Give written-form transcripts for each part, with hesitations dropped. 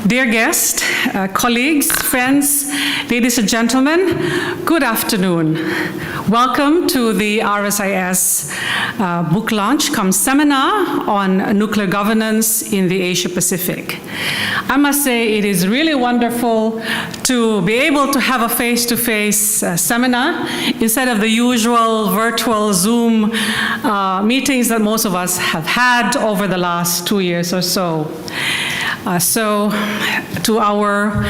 Dear guests, colleagues, friends, ladies and gentlemen, good afternoon. Welcome to the RSIS book launch cum seminar on nuclear governance in the Asia Pacific. I must say it is really wonderful to be able to have a face-to-face seminar instead of the usual virtual Zoom meetings that most of us have had over the last 2 years or so. So to our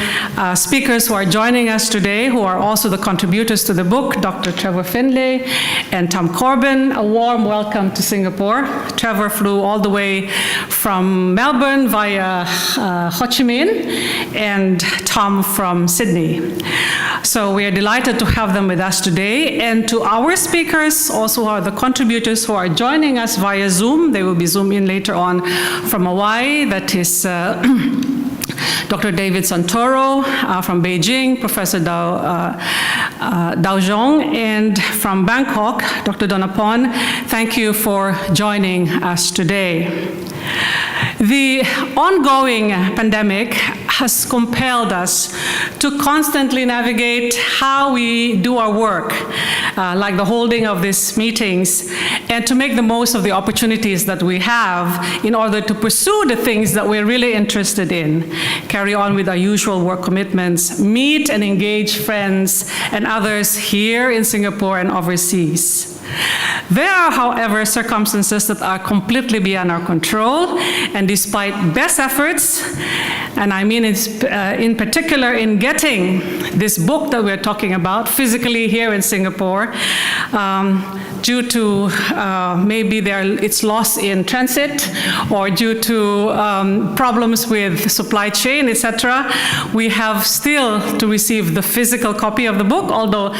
speakers who are joining us today, who are also the contributors to the book, Dr. Trevor Findlay and Tom Corbin, a warm welcome to Singapore. Trevor flew all the way from Melbourne via Ho Chi Minh, and Tom from Sydney. So we are delighted to have them with us today. And to our speakers, also are the contributors who are joining us via Zoom. They will be Zoom in later on from Hawaii. That is Dr. David Santoro from Beijing, Professor Dao Zhong, and from Bangkok, Dr. Donapon. Thank you for joining us today. The ongoing pandemic has compelled us to constantly navigate how we do our work, like the holding of these meetings, and to make the most of the opportunities that we have in order to pursue the things that we're really interested in, carry on with our usual work commitments, meet and engage friends and others here in Singapore and overseas. There are, however, circumstances that are completely beyond our control, and despite best efforts, and I mean in particular in getting this book that we're talking about physically here in Singapore, due to maybe it's lost in transit or due to problems with supply chain, etc., we have still to receive the physical copy of the book, although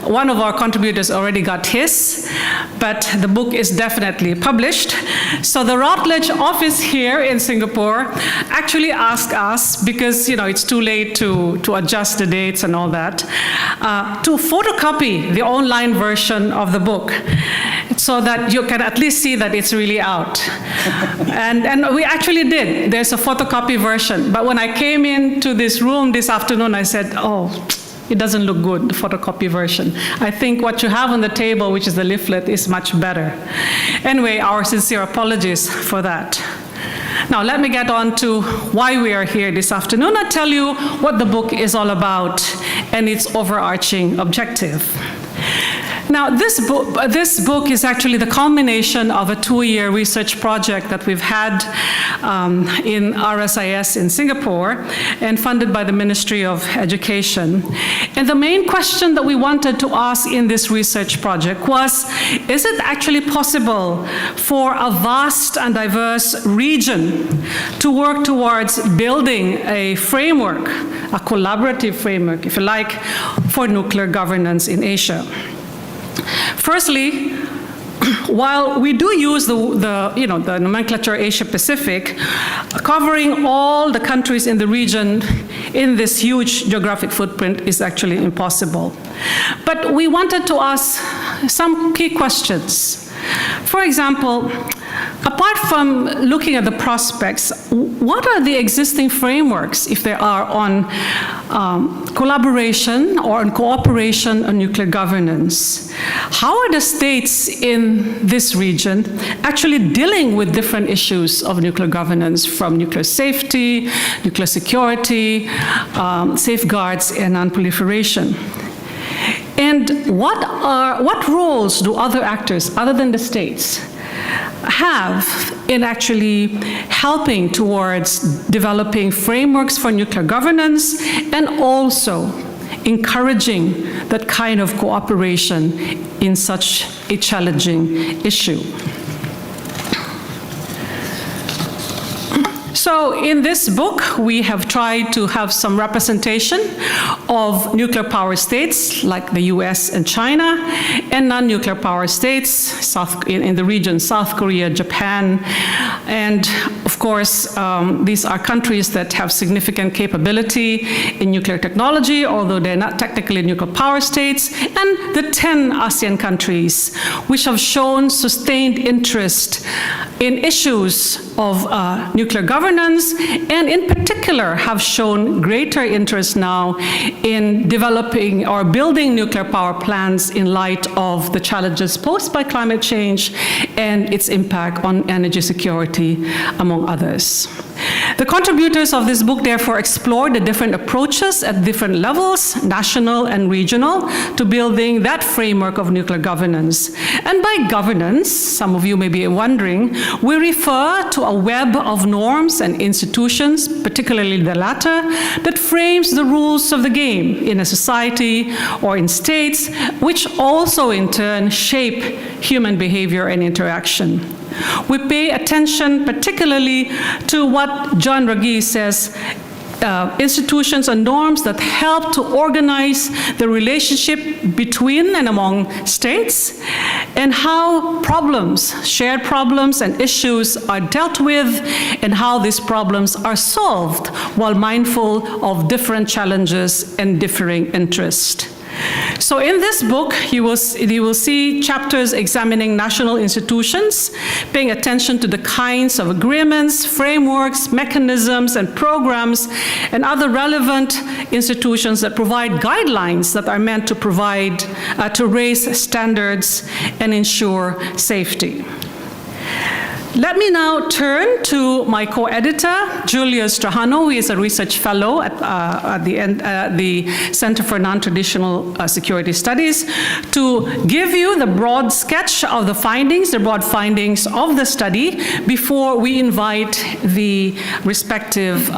one of our contributors already got his. But the book is definitely published. So the Routledge office here in Singapore actually asked us, because it's too late to adjust the dates and all that, to photocopy the online version of the book so that you can at least see that it's really out. and we actually did. There's a photocopy version. But when I came into this room this afternoon, I said, oh, it doesn't look good, the photocopy version. I think what you have on the table, which is the leaflet, is much better. Anyway, our sincere apologies for that. Now, let me get on to why we are here this afternoon. I'll tell you what the book is all about and its overarching objective. Now, this book is actually the culmination of a 2-year research project that we've had in RSIS in Singapore and funded by the Ministry of Education. And the main question that we wanted to ask in this research project was, is it actually possible for a vast and diverse region to work towards building a framework, a collaborative framework, if you like, for nuclear governance in Asia? Firstly, while we do use the nomenclature Asia Pacific, covering all the countries in the region in this huge geographic footprint is actually impossible. But we wanted to ask some key questions. For example, apart from looking at the prospects, what are the existing frameworks, if there are, on collaboration or on cooperation on nuclear governance? How are the states in this region actually dealing with different issues of nuclear governance, from nuclear safety, nuclear security, safeguards, and non-proliferation? And what roles do other actors, other than the states, have in actually helping towards developing frameworks for nuclear governance and also encouraging that kind of cooperation in such a challenging issue? So in this book, we have tried to have some representation of nuclear power states like the US and China, and non-nuclear power states in the region, South Korea, Japan, and of course, these are countries that have significant capability in nuclear technology, although they're not technically nuclear power states, and the 10 Asean countries, which have shown sustained interest in issues of nuclear governance governance, and in particular have shown greater interest now in developing or building nuclear power plants in light of the challenges posed by climate change and its impact on energy security, among others. The contributors of this book therefore explore the different approaches at different levels, national and regional, to building that framework of nuclear governance. And by governance, some of you may be wondering, we refer to a web of norms and institutions, particularly the latter, that frames the rules of the game in a society or in states, which also in turn shape human behavior and interaction. We pay attention particularly to what John Ruggie says, institutions and norms that help to organize the relationship between and among states, and how problems, shared problems and issues are dealt with, and how these problems are solved while mindful of different challenges and differing interests. So in this book, you will see chapters examining national institutions, paying attention to the kinds of agreements, frameworks, mechanisms, and programs, and other relevant institutions that provide guidelines that are meant to provide, to raise standards and ensure safety. Let me now turn to my co-editor, Julius Trajano, who is a research fellow at the Center for Non-Traditional Security Studies, to give you the broad sketch of the findings, the broad findings of the study, before we invite the respective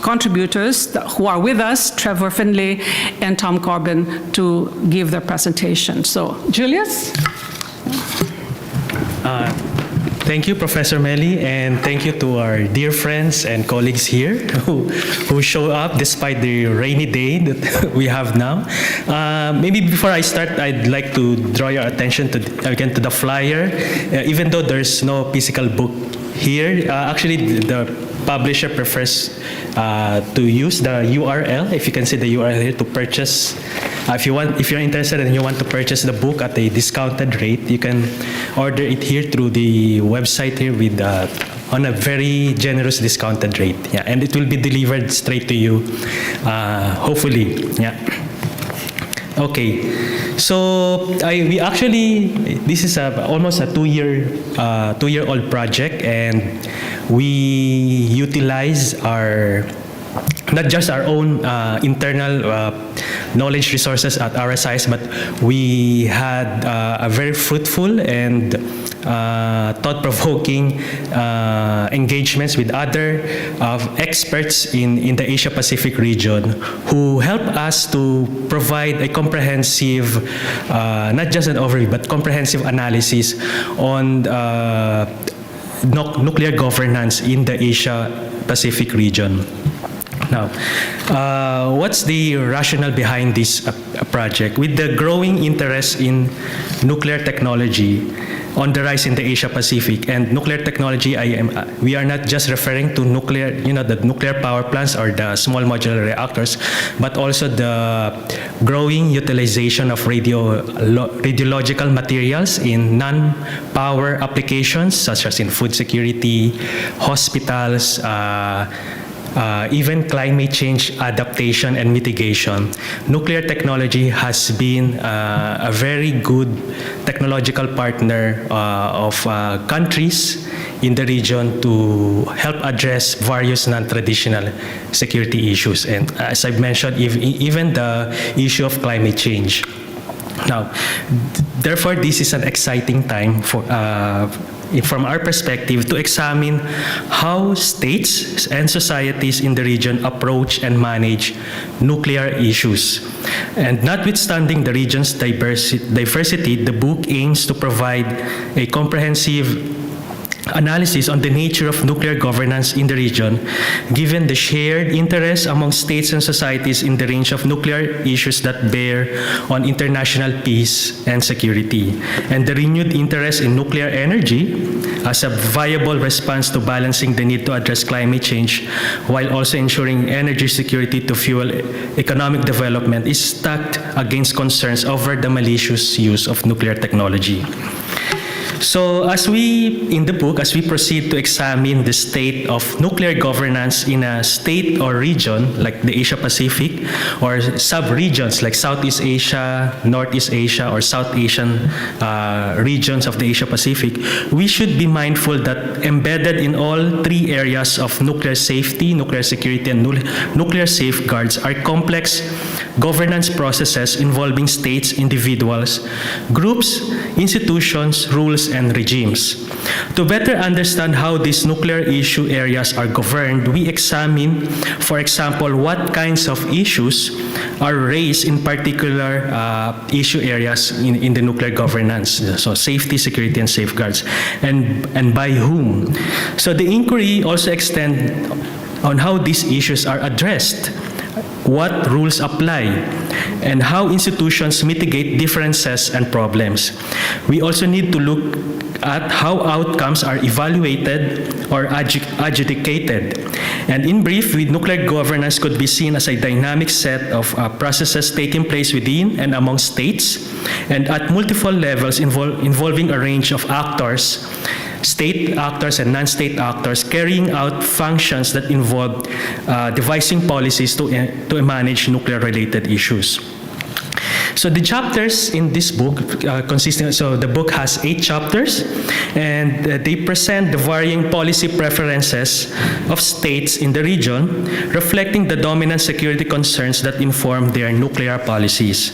contributors who are with us, Trevor Finlay and Tom Corbin, to give their presentation. So, Julius? Thank you, Professor Melly, and thank you to our dear friends and colleagues here who show up despite the rainy day that we have now. Maybe before I start, I'd like to draw your attention to the flyer. Even though there's no physical book here, actually the publisher prefers to use the URL, if you can see the URL here, to purchase. If you're interested and you want to purchase the book at a discounted rate, you can order it here through the website here with on a very generous discounted rate. Yeah, and it will be delivered straight to you, hopefully. Yeah. Okay, so this is almost a two-year-old project, and we utilize not just our own internal knowledge resources at RSIS, but we had a very fruitful and thought-provoking engagements with other experts in the Asia-Pacific region who help us to provide a comprehensive, not just an overview, but comprehensive analysis on nuclear governance in the Asia-Pacific region. Now, what's the rationale behind this project? With the growing interest in nuclear technology on the rise in the Asia-Pacific, and nuclear technology, we are not just referring to nuclear, the nuclear power plants or the small modular reactors, but also the growing utilization of radiological materials in non-power applications, such as in food security, hospitals, even climate change adaptation and mitigation. Nuclear technology has been a very good technological partner of countries in the region to help address various non-traditional security issues. And as I've mentioned, even the issue of climate change. Now, therefore, this is an exciting time from our perspective to examine how states and societies in the region approach and manage nuclear issues. And notwithstanding the region's diversity, the book aims to provide a comprehensive analysis on the nature of nuclear governance in the region, given the shared interest among states and societies in the range of nuclear issues that bear on international peace and security, and the renewed interest in nuclear energy as a viable response to balancing the need to address climate change while also ensuring energy security to fuel economic development is stacked against concerns over the malicious use of nuclear technology. So in the book, as we proceed to examine the state of nuclear governance in a state or region like the Asia Pacific, or sub-regions like Southeast Asia, Northeast Asia, or South Asian regions of the Asia Pacific, we should be mindful that embedded in all three areas of nuclear safety, nuclear security, and nuclear safeguards are complex governance processes involving states, individuals, groups, institutions, rules, and regimes. To better understand how these nuclear issue areas are governed, we examine, for example, what kinds of issues are raised in particular issue areas in the nuclear governance, so safety, security, and safeguards, and by whom. So the inquiry also extends on how these issues are addressed, what rules apply, and how institutions mitigate differences and problems. We also need to look at how outcomes are evaluated or adjudicated. And in brief, nuclear governance could be seen as a dynamic set of processes taking place within and among states and at multiple levels involving a range of actors, state actors and non-state actors, carrying out functions that involve devising policies to manage nuclear-related issues. So the chapters in this book the book has 8 chapters, and they present the varying policy preferences of states in the region, reflecting the dominant security concerns that inform their nuclear policies.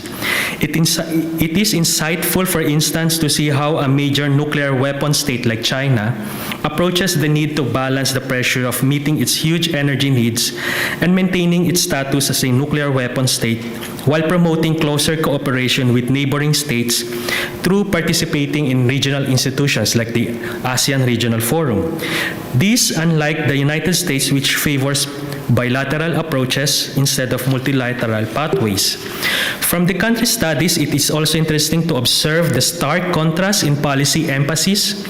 It is insightful, for instance, to see how a major nuclear weapon state like China approaches the need to balance the pressure of meeting its huge energy needs and maintaining its status as a nuclear weapon state, while promoting closer cooperation with neighboring states through participating in regional institutions like the Asean Regional Forum. This, unlike the United States, which favors bilateral approaches instead of multilateral pathways. From the country studies, it is also interesting to observe the stark contrast in policy emphasis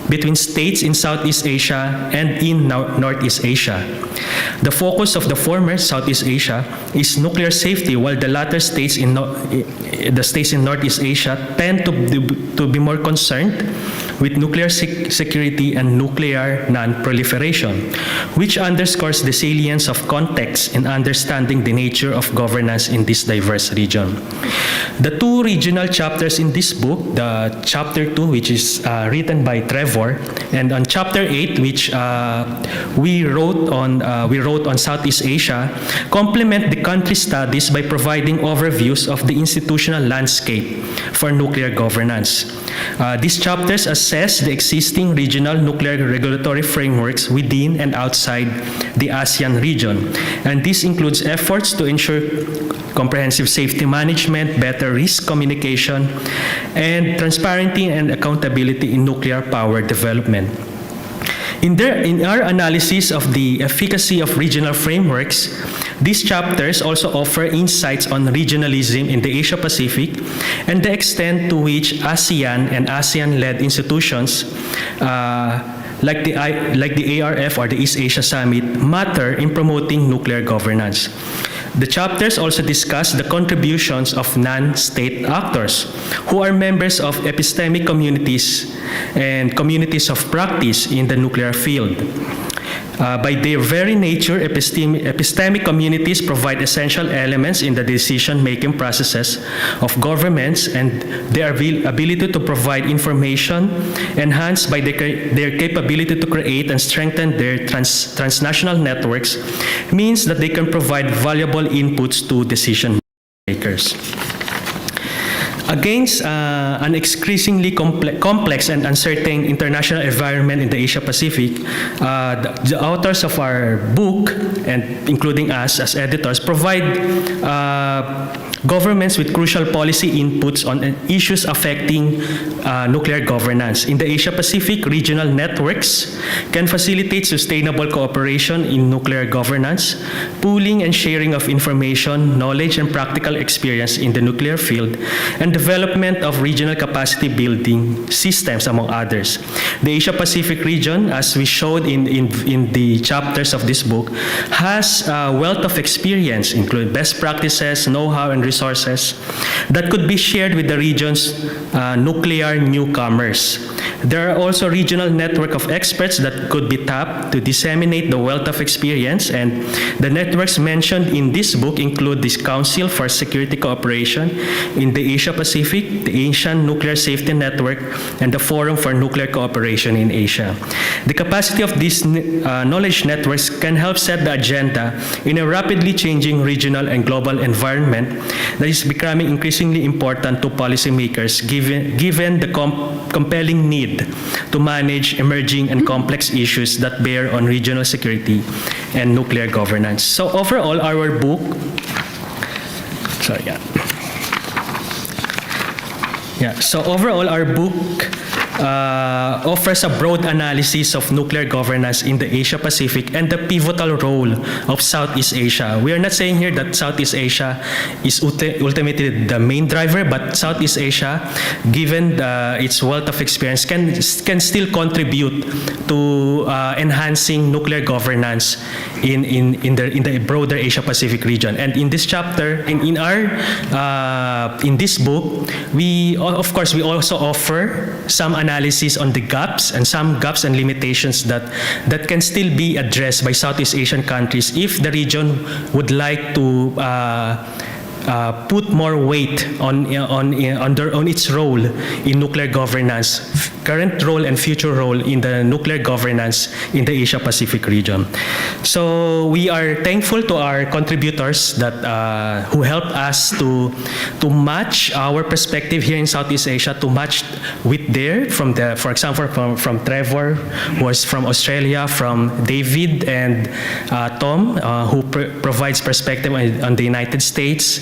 between states in Southeast Asia and in Northeast Asia. The focus of the former, Southeast Asia, is nuclear safety, while the latter states in Northeast Asia tend to be more concerned with nuclear security and nuclear non-proliferation, which underscores the salience of context in understanding the nature of governance in this diverse region. The 2 regional chapters in this book, the Chapter 2, which is written by Trevor, and on Chapter 8, which we wrote on Southeast Asia, complement the country studies by providing overviews of the institutional landscape for nuclear governance. These chapters assess the existing regional nuclear regulatory frameworks within and outside the ASEAN region, and this includes efforts to ensure comprehensive safety management, better risk communication, and transparency and accountability in nuclear power development. In our analysis of the efficacy of regional frameworks, these chapters also offer insights on regionalism in the Asia Pacific and the extent to which ASEAN and ASEAN-led institutions like the ARF or the East Asia Summit matter in promoting nuclear governance. The chapters also discuss the contributions of non-state actors who are members of epistemic communities and communities of practice in the nuclear field. By their very nature, epistemic communities provide essential elements in the decision-making processes of governments, and their ability to provide information, enhanced by their capability to create and strengthen their transnational networks, means that they can provide valuable inputs to decision makers. Against an increasingly complex and uncertain international environment in the Asia Pacific, the authors of our book, and including us as editors, provide governments with crucial policy inputs on issues affecting nuclear governance. In the Asia Pacific, regional networks can facilitate sustainable cooperation in nuclear governance, pooling and sharing of information, knowledge, and practical experience in the nuclear field, and development of regional capacity building systems, among others. The Asia-Pacific region, as we showed in the chapters of this book, has a wealth of experience, including best practices, know-how, and resources that could be shared with the region's nuclear newcomers. There are also regional network of experts that could be tapped to disseminate the wealth of experience, and the networks mentioned in this book include this Council for Security Cooperation in the Asia-Pacific, the Asian Nuclear Safety Network, and the Forum for Nuclear Cooperation in Asia. The capacity of these knowledge networks can help set the agenda in a rapidly changing regional and global environment that is becoming increasingly important to policymakers given the compelling need to manage emerging and complex issues that bear on regional security and nuclear governance. So overall, our book, offers a broad analysis of nuclear governance in the Asia-Pacific and the pivotal role of Southeast Asia. We are not saying here that Southeast Asia is ultimately the main driver, but Southeast Asia, given its wealth of experience, can still contribute to enhancing nuclear governance in the broader Asia-Pacific region. And in this chapter, in this book, we also offer some analysis on the gaps and limitations that can still be addressed by Southeast Asian countries if the region would like to put more weight on its role in nuclear governance, current role and future role in the nuclear governance in the Asia-Pacific region. So we are thankful to our contributors that who helped us to match our perspective here in Southeast Asia to match with for example, from Trevor, who is from Australia, from David and Tom, who provides perspective on the United States.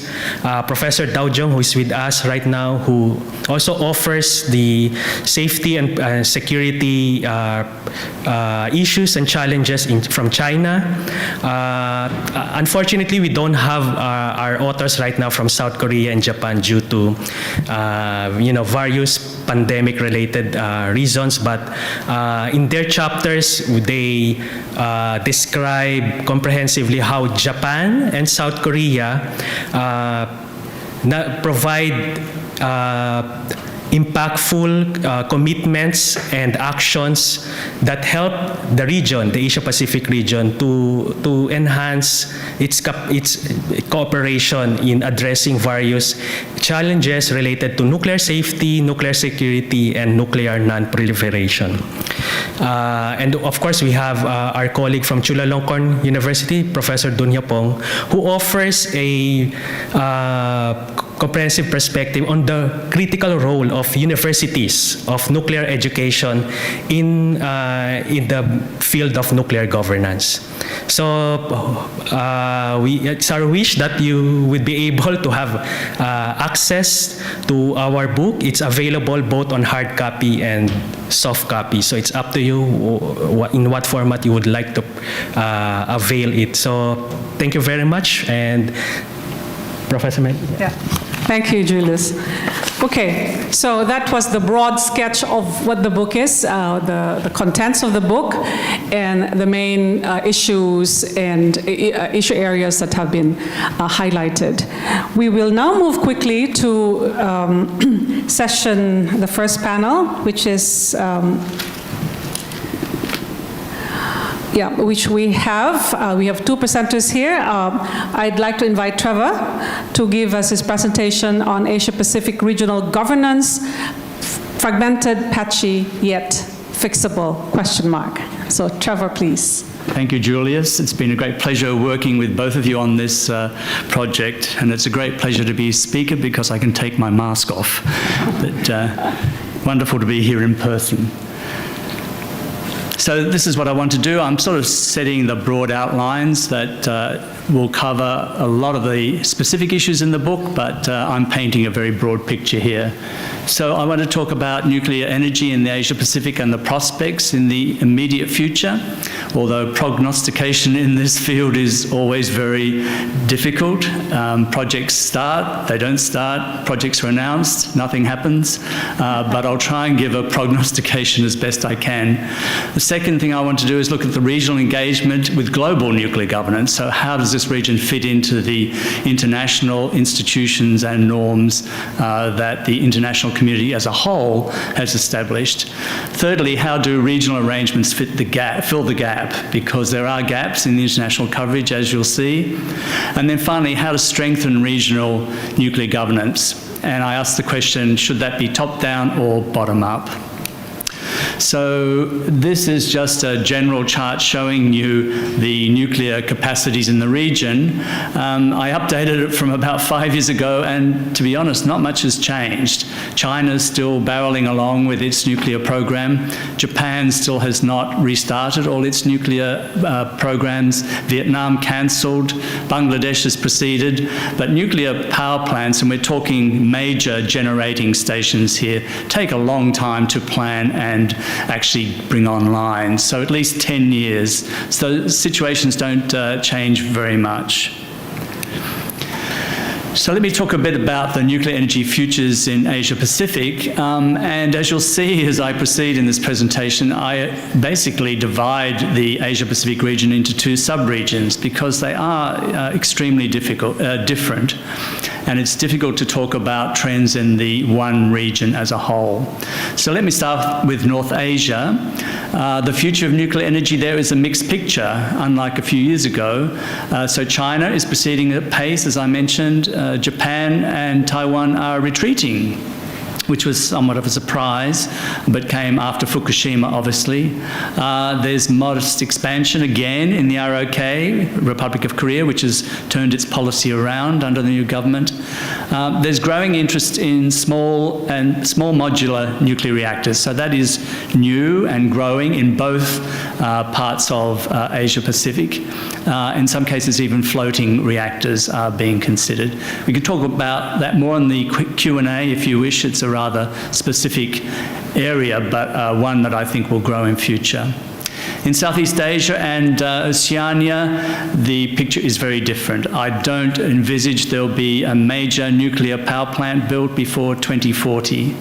Professor Dao Jung, who is with us right now, who also offers the safety and security issues and challenges from China. Unfortunately, we don't have our authors right now from South Korea and Japan due to various pandemic-related reasons, but in their chapters, they describe comprehensively how Japan and South Korea provide impactful commitments and actions that help the region, the Asia-Pacific region, to enhance its cooperation in addressing various challenges related to nuclear safety, nuclear security, and nuclear non-proliferation. And of course, we have our colleague from Chulalongkorn University, Professor Dun Yapong, who offers a comprehensive perspective on the critical role of universities of nuclear education in the field of nuclear governance. So it's our wish that you would be able to have access to our book. It's available both on hard copy and soft copy. So it's up to you in what format you would like to avail it. So thank you very much. And Professor May. Yeah. Thank you, Julius. Okay, so that was the broad sketch of what the book is, the contents of the book, and the main issues and issue areas that have been highlighted. We will now move quickly to the first panel, which is which we have. We have two presenters here. I'd like to invite Trevor to give us his presentation on Asia-Pacific regional governance, fragmented, patchy, yet fixable, ? So Trevor, please. Thank you, Julius. It's been a great pleasure working with both of you on this project, and it's a great pleasure to be a speaker because I can take my mask off. But wonderful to be here in person. So this is what I want to do. I'm sort of setting the broad outlines that will cover a lot of the specific issues in the book, but I'm painting a very broad picture here. So I want to talk about nuclear energy in the Asia-Pacific and the prospects in the immediate future, although prognostication in this field is always very difficult. Projects start, they don't start, projects are announced, nothing happens, but I'll try and give a prognostication as best I can. The second thing I want to do is look at the regional engagement with global nuclear governance. So how does this region fit into the international institutions and norms that the international community as a whole has established? Thirdly, how do regional arrangements fill the gap? Because there are gaps in the international coverage, as you'll see. And then finally, how to strengthen regional nuclear governance. And I asked the question, should that be top-down or bottom-up? So this is just a general chart showing you the nuclear capacities in the region. I updated it from about 5 years ago, and to be honest, not much has changed. China's still barreling along with its nuclear program. Japan still has not restarted all its nuclear programs. Vietnam cancelled. Bangladesh has proceeded. But nuclear power plants, and we're talking major generating stations here, take a long time to plan and actually bring online, so at least 10 years. So situations don't change very much. So let me talk a bit about the nuclear energy futures in Asia-Pacific. And as you'll see as I proceed in this presentation, I basically divide the Asia-Pacific region into two sub-regions because they are extremely different. And it's difficult to talk about trends in the one region as a whole. So let me start with North Asia. The future of nuclear energy there is a mixed picture, unlike a few years ago. So China is proceeding at pace, as I mentioned. Japan and Taiwan are retreating, which was somewhat of a surprise, but came after Fukushima, obviously. There's modest expansion again in the ROK, Republic of Korea, which has turned its policy around under the new government. There's growing interest in small modular nuclear reactors. So that is new and growing in both parts of Asia-Pacific. In some cases, even floating reactors are being considered. We can talk about that more in the Q&A if you wish. It's a rather specific area, but one that I think will grow in future. In Southeast Asia and Oceania, the picture is very different. I don't envisage there'll be a major nuclear power plant built before 2040.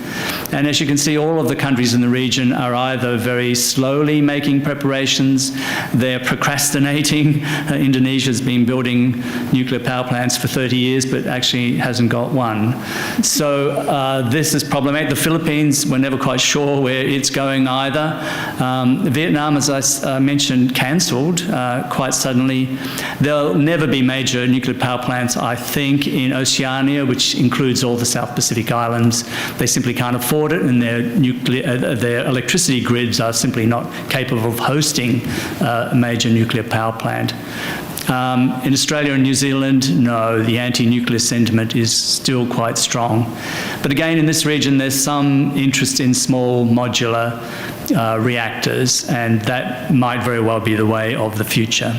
And as you can see, all of the countries in the region are either very slowly making preparations, they're procrastinating. Indonesia's been building nuclear power plants for 30 years, but actually hasn't got one. So this is problematic. The Philippines, we're never quite sure where it's going either. Vietnam, as I mentioned, cancelled quite suddenly. There'll never be major nuclear power plants, I think, in Oceania, which includes all the South Pacific islands. They simply can't afford it, and their electricity grids are simply not capable of hosting a major nuclear power plant. In Australia and New Zealand, no, the anti-nuclear sentiment is still quite strong. But again, in this region, there's some interest in small modular reactors, and that might very well be the way of the future.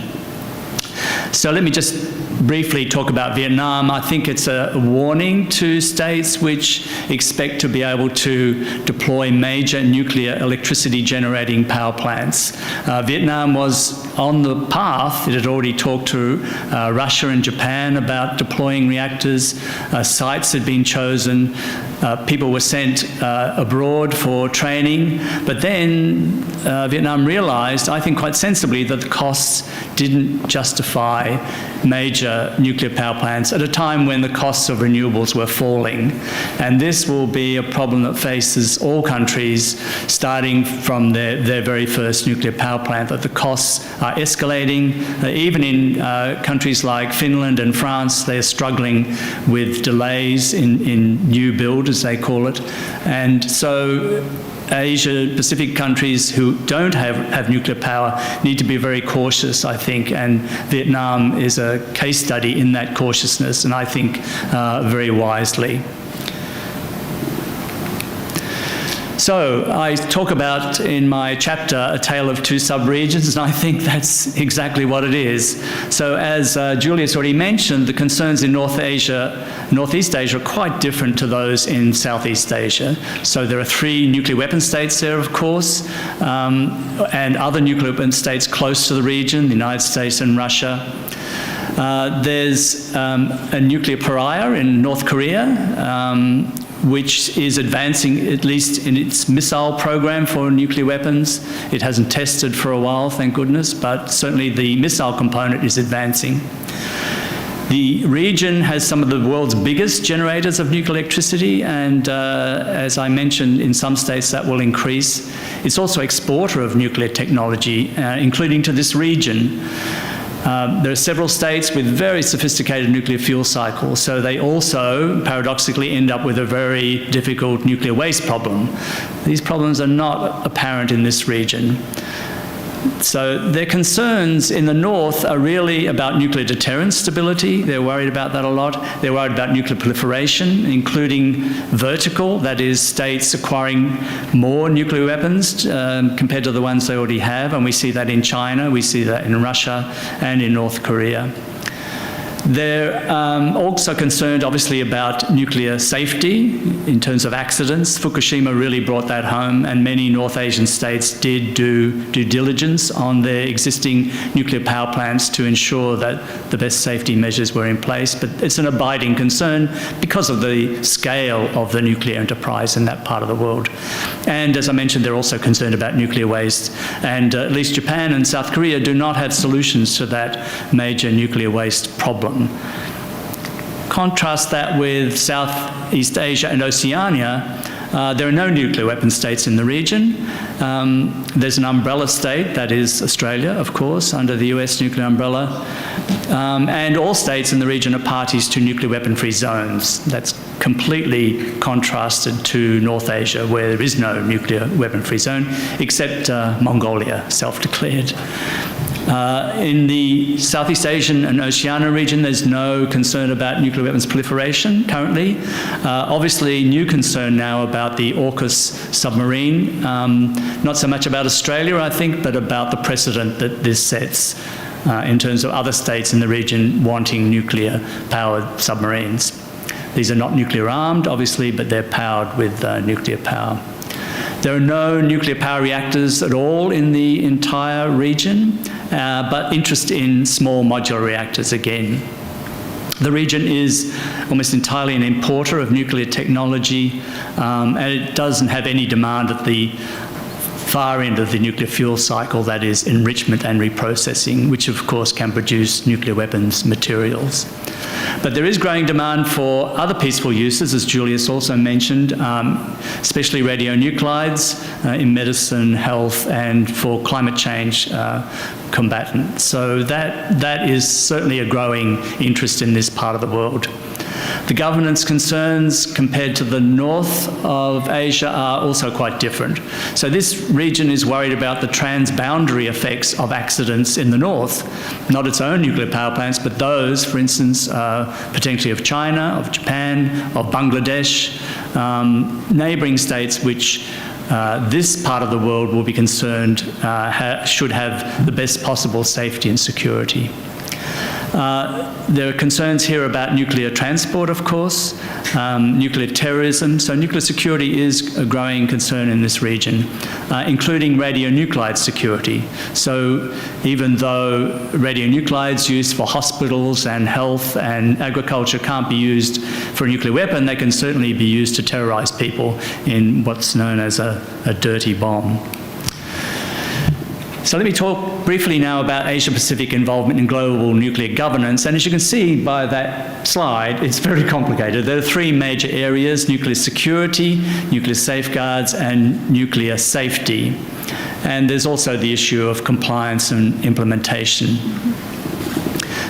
So let me just briefly talk about Vietnam. I think it's a warning to states which expect to be able to deploy major nuclear electricity generating power plants. Vietnam was on the path. It had already talked to Russia and Japan about deploying reactors. Sites had been chosen. People were sent abroad for training. But then Vietnam realized, I think quite sensibly, that the costs didn't justify major nuclear power plants at a time when the costs of renewables were falling. And this will be a problem that faces all countries, starting from their very first nuclear power plant, that the costs are escalating. Even in countries like Finland and France, they're struggling with delays in new build, as they call it. And so Asia-Pacific countries who don't have nuclear power need to be very cautious, I think, and Vietnam is a case study in that cautiousness, and I think very wisely. So I talk about in my chapter A Tale of Two Sub-Regions, and I think that's exactly what it is. So as Julius already mentioned, the concerns in Northeast Asia are quite different to those in Southeast Asia. So there are 3 nuclear weapon states there, of course, and other nuclear weapon states close to the region, the United States and Russia. There's a nuclear pariah in North Korea, which is advancing, at least in its missile program for nuclear weapons. It hasn't tested for a while, thank goodness, but certainly the missile component is advancing. The region has some of the world's biggest generators of nuclear electricity, and as I mentioned, in some states that will increase. It's also exporter of nuclear technology, including to this region. There are several states with very sophisticated nuclear fuel cycles, so they also paradoxically end up with a very difficult nuclear waste problem. These problems are not apparent in this region. So their concerns in the north are really about nuclear deterrence stability. They're worried about that a lot. They're worried about nuclear proliferation, including vertical, that is, states acquiring more nuclear weapons compared to the ones they already have. And we see that in China, we see that in Russia and in North Korea. They're also concerned, obviously, about nuclear safety in terms of accidents. Fukushima really brought that home, and many North Asian states did do due diligence on their existing nuclear power plants to ensure that the best safety measures were in place. But it's an abiding concern because of the scale of the nuclear enterprise in that part of the world. And as I mentioned, they're also concerned about nuclear waste. And at least Japan and South Korea do not have solutions to that major nuclear waste problem. Contrast that with Southeast Asia and Oceania. There are no nuclear weapon states in the region. There's an umbrella state, that is Australia, of course, under the US nuclear umbrella. And all states in the region are parties to nuclear weapon-free zones. That's completely contrasted to North Asia, where there is no nuclear weapon-free zone, except Mongolia, self-declared. In the Southeast Asian and Oceania region, there's no concern about nuclear weapons proliferation currently. Obviously, new concern now about the AUKUS submarine. Not so much about Australia, I think, but about the precedent that this sets in terms of other states in the region wanting nuclear-powered submarines. These are not nuclear-armed, obviously, but they're powered with nuclear power. There are no nuclear power reactors at all in the entire region, but interest in small modular reactors again. The region is almost entirely an importer of nuclear technology, and it doesn't have any demand at the far end of the nuclear fuel cycle, that is enrichment and reprocessing, which of course can produce nuclear weapons materials. But there is growing demand for other peaceful uses, as Julius also mentioned, especially radionuclides in medicine, health, and for climate change combatants. So that is certainly a growing interest in this part of the world. The governance concerns compared to the north of Asia are also quite different. So this region is worried about the transboundary effects of accidents in the north, not its own nuclear power plants, but those, for instance, potentially of China, of Japan, of Bangladesh, neighbouring states which this part of the world will be concerned should have the best possible safety and security. There are concerns here about nuclear transport, of course, nuclear terrorism. So nuclear security is a growing concern in this region, including radionuclide security. So even though radionuclides used for hospitals and health and agriculture can't be used for a nuclear weapon, they can certainly be used to terrorize people in what's known as a dirty bomb. So let me talk briefly now about Asia-Pacific involvement in global nuclear governance. And as you can see by that slide, it's very complicated. There are 3 major areas: nuclear security, nuclear safeguards, and nuclear safety. And there's also the issue of compliance and implementation.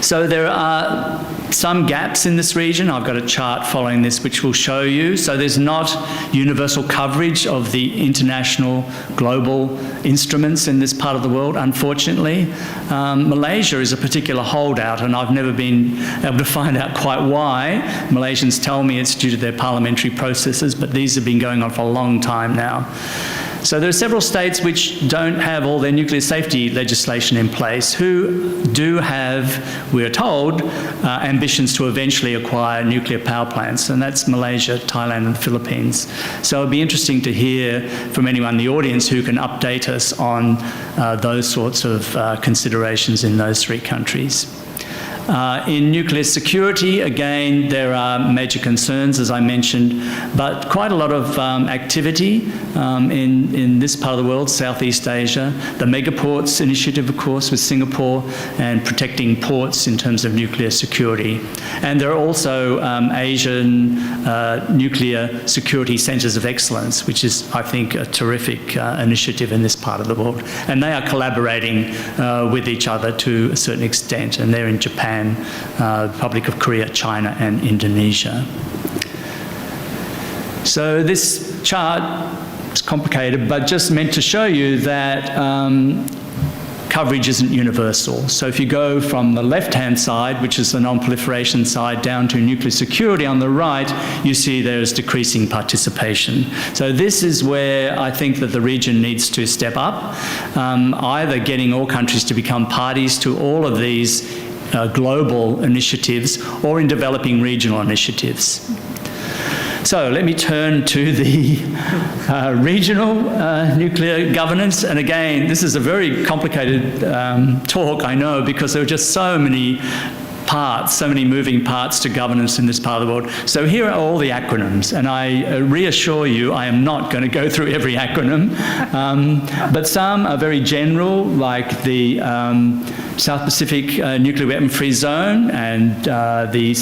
So there are some gaps in this region. I've got a chart following this which will show you. So there's not universal coverage of the international global instruments in this part of the world, unfortunately. Malaysia is a particular holdout, and I've never been able to find out quite why. Malaysians tell me it's due to their parliamentary processes, but these have been going on for a long time now. So there are several states which don't have all their nuclear safety legislation in place, who do have, we're told, ambitions to eventually acquire nuclear power plants, and that's Malaysia, Thailand and the Philippines. So it'd be interesting to hear from anyone in the audience who can update us on those sorts of considerations in those three countries. In nuclear security, again, there are major concerns, as I mentioned, but quite a lot of activity in this part of the world, Southeast Asia. The Megaports Initiative, of course, with Singapore, and protecting ports in terms of nuclear security. And there are also Asian nuclear security centres of excellence, which is, I think, a terrific initiative in this part of the world. And they are collaborating with each other to a certain extent, and they're in Japan, Republic of Korea, China and Indonesia. So this chart is complicated, but just meant to show you that coverage isn't universal. So if you go from the left-hand side, which is the non-proliferation side, down to nuclear security on the right, you see there's decreasing participation. So this is where I think that the region needs to step up, either getting all countries to become parties to all of these global initiatives, or in developing regional initiatives. So let me turn to the regional nuclear governance. And again, this is a very complicated talk, I know, because there are just so many parts, so many moving parts to governance in this part of the world. So here are all the acronyms, and I reassure you I am not going to go through every acronym, but some are very general, like the South Pacific Nuclear Weapon-Free Zone and the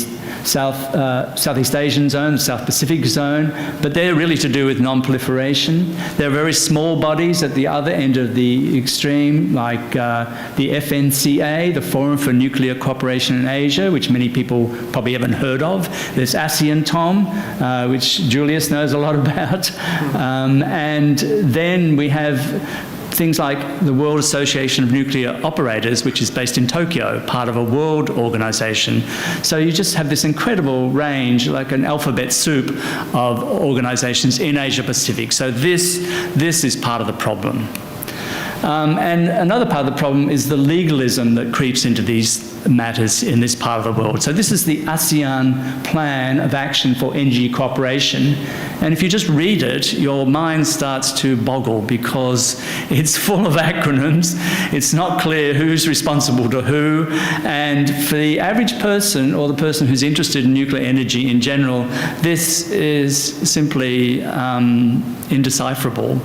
Southeast Asian Zone, the South Pacific Zone, but they're really to do with non-proliferation. There are very small bodies at the other end of the extreme, like the FNCA, the Forum for Nuclear Cooperation in Asia, which many people probably haven't heard of. There's Asean, Tom, which Julius knows a lot about. And then we have things like the World Association of Nuclear Operators, which is based in Tokyo, part of a world organization. So you just have this incredible range, like an alphabet soup of organizations in Asia Pacific. So this is part of the problem. And another part of the problem is the legalism that creeps into these matters in this part of the world. So this is the ASEAN Plan of Action for Energy Cooperation. And if you just read it, your mind starts to boggle because it's full of acronyms. It's not clear who's responsible to who. And for the average person, or the person who's interested in nuclear energy in general, this is simply indecipherable.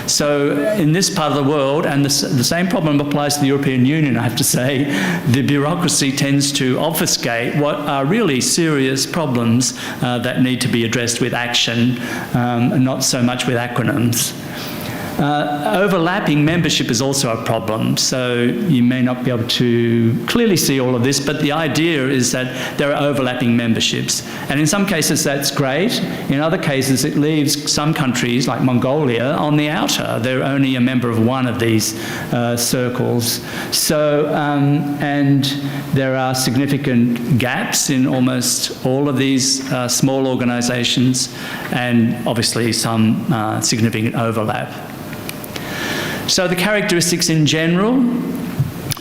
So in this part of the world, and the same problem applies to the European Union, I have to say, the bureaucracy tends to obfuscate what are really serious problems that need to be addressed with action, and not so much with acronyms. Overlapping membership is also a problem, so you may not be able to clearly see all of this, but the idea is that there are overlapping memberships. And in some cases that's great. In other cases it leaves some countries, like Mongolia, on the outer. They're only a member of one of these circles. So, and there are significant gaps in almost all of these small organizations, and obviously some significant overlap. So the characteristics in general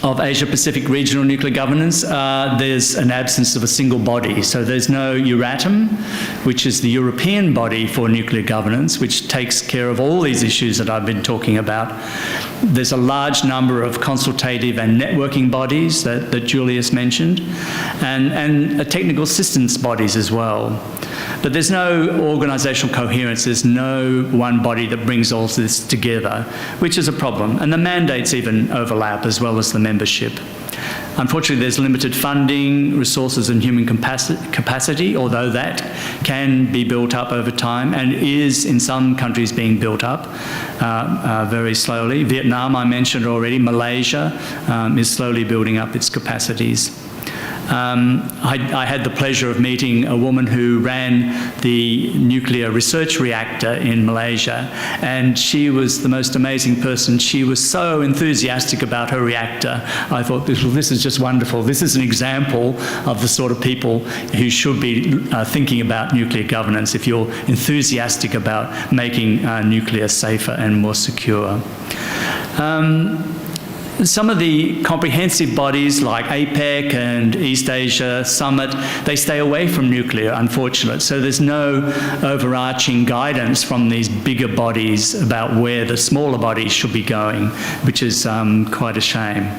of Asia-Pacific regional nuclear governance, there's an absence of a single body. So there's no Euratom, which is the European body for nuclear governance, which takes care of all these issues that I've been talking about. There's a large number of consultative and networking bodies that Julius mentioned, and technical assistance bodies as well. But there's no organisational coherence. There's no one body that brings all this together, which is a problem. And the mandates even overlap as well as the membership. Unfortunately, there's limited funding, resources and human capacity, although that can be built up over time and is in some countries being built up very slowly. Vietnam, I mentioned already. Malaysia is slowly building up its capacities. I had the pleasure of meeting a woman who ran the nuclear research reactor in Malaysia, and she was the most amazing person. She was so enthusiastic about her reactor. I thought, this is just wonderful. This is an example of the sort of people who should be thinking about nuclear governance if you're enthusiastic about making nuclear safer and more secure. Some of the comprehensive bodies like APEC and East Asia Summit, they stay away from nuclear, unfortunately. So there's no overarching guidance from these bigger bodies about where the smaller bodies should be going, which is quite a shame.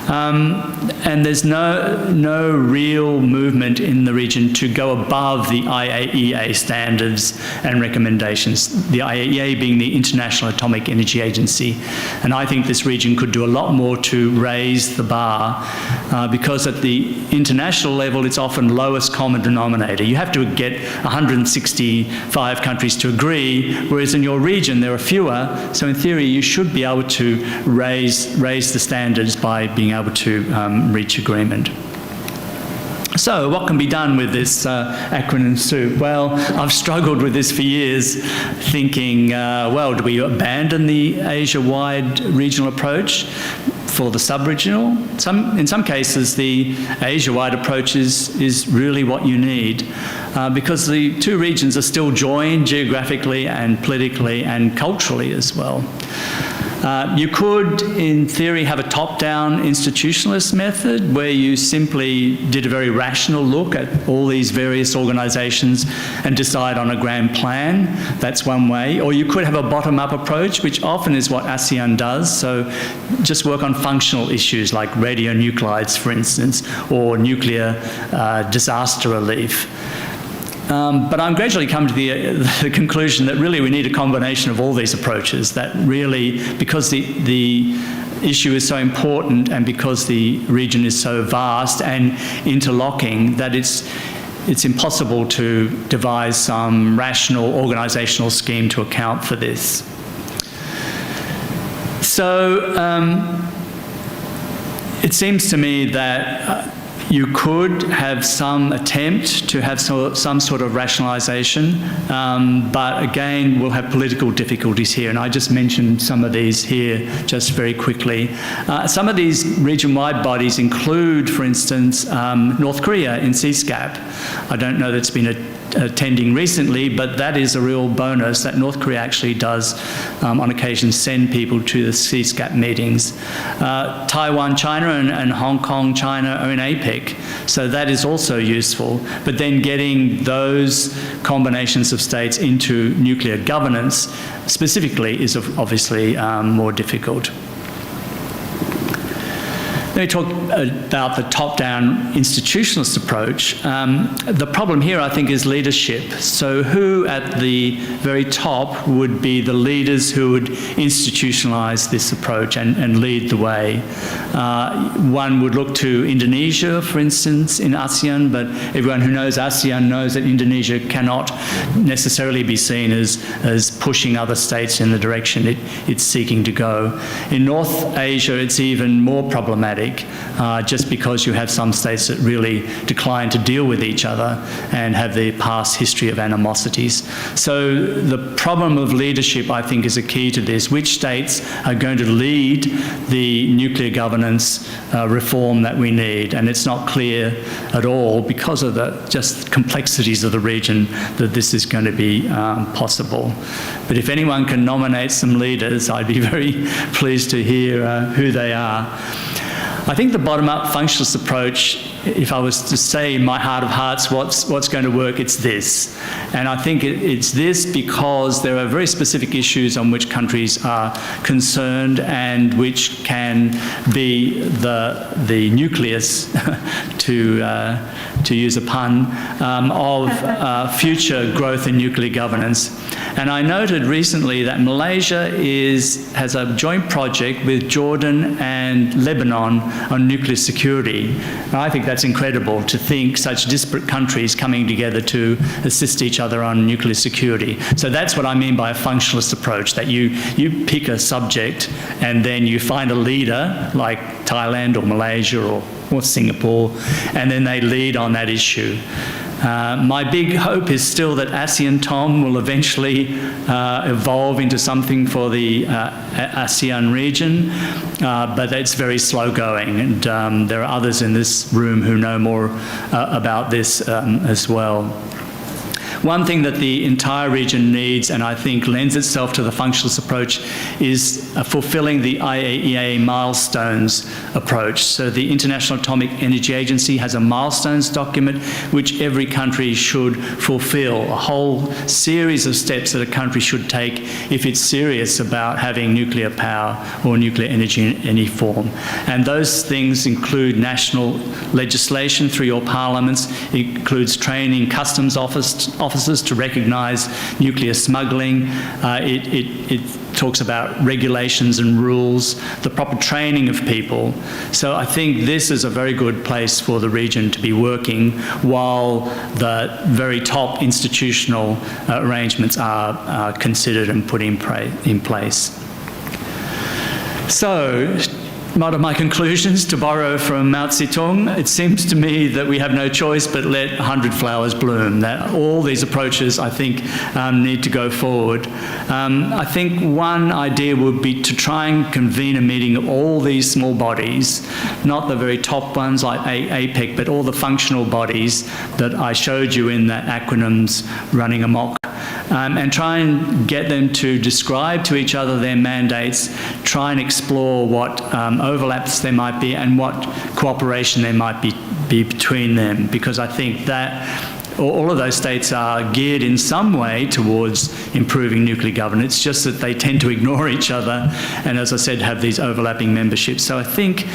And there's no real movement in the region to go above the Iaea standards and recommendations, the Iaea being the International Atomic Energy Agency. And I think this region could do a lot more to raise the bar because at the international level, it's often lowest common denominator. You have to get 165 countries to agree, whereas in your region, there are fewer. So in theory, you should be able to raise the standards by being able to reach agreement. So what can be done with this acronym soup? Well, I've struggled with this for years, thinking, well, do we abandon the Asia-wide regional approach for the sub-regional? In some cases, the Asia-wide approach is really what you need because the two regions are still joined geographically and politically and culturally as well. You could, in theory, have a top-down institutionalist method where you simply did a very rational look at all these various organisations and decide on a grand plan. That's one way. Or you could have a bottom-up approach, which often is what Asean does. So just work on functional issues like radionuclides, for instance, or nuclear disaster relief. But I'm gradually come to the conclusion that really we need a combination of all these approaches, that really, because the issue is so important and because the region is so vast and interlocking, that it's impossible to devise some rational organisational scheme to account for this. So it seems to me that you could have some attempt to have some sort of rationalisation, but again, we'll have political difficulties here, and I just mentioned some of these here just very quickly. Some of these region-wide bodies include, for instance, North Korea in CSCAP. I don't know that's been attending recently, but that is a real bonus that North Korea actually does on occasion send people to the CSCAP meetings. Taiwan, China and Hong Kong, China are in APEC, so that is also useful. But then getting those combinations of states into nuclear governance specifically is obviously more difficult. Let me talk about the top-down institutionalist approach. The problem here, I think, is leadership. So who at the very top would be the leaders who would institutionalise this approach and lead the way? One would look to Indonesia, for instance, in ASEAN, but everyone who knows ASEAN knows that Indonesia cannot necessarily be seen as pushing other states in the direction it's seeking to go. In North Asia, it's even more problematic. Just because you have some states that really decline to deal with each other and have the past history of animosities. So the problem of leadership, I think, is a key to this. Which states are going to lead the nuclear governance reform that we need? And it's not clear at all, because of the just complexities of the region, that this is going to be possible. But if anyone can nominate some leaders, I'd be very pleased to hear who they are. I think the bottom-up functionalist approach, if I was to say in my heart of hearts what's going to work, it's this. And I think it's this because there are very specific issues on which countries are concerned and which can be the nucleus, to use a pun, of future growth in nuclear governance. And I noted recently that Malaysia has a joint project with Jordan and Lebanon on nuclear security. And I think that's incredible to think such disparate countries coming together to assist each other on nuclear security. So that's what I mean by a functionalist approach, that you pick a subject and then you find a leader like Thailand or Malaysia or Singapore, and then they lead on that issue. My big hope is still that ASEAN, Tom, will eventually evolve into something for the ASEAN region, but it's very slow going, and there are others in this room who know more about this as well. One thing that the entire region needs, and I think lends itself to the functionalist approach, is fulfilling the Iaea milestones approach. So the International Atomic Energy Agency has a milestones document which every country should fulfill, a whole series of steps that a country should take if it's serious about having nuclear power or nuclear energy in any form. And those things include national legislation through your parliaments. It includes training customs officers to recognise nuclear smuggling. It talks about regulations and rules, the proper training of people. So I think this is a very good place for the region to be working while the very top institutional arrangements are considered and put in place. So, one of my conclusions, to borrow from Mao Zedong, it seems to me that we have no choice but let 100 flowers bloom. That all these approaches, I think, need to go forward. I think one idea would be to try and convene a meeting of all these small bodies, not the very top ones like APEC, but all the functional bodies that I showed you in the acronyms running amok. And try and get them to describe to each other their mandates, try and explore what overlaps there might be and what cooperation there might be between them, because I think that all of those states are geared in some way towards improving nuclear governance. It's just that they tend to ignore each other and, as I said, have these overlapping memberships. So I think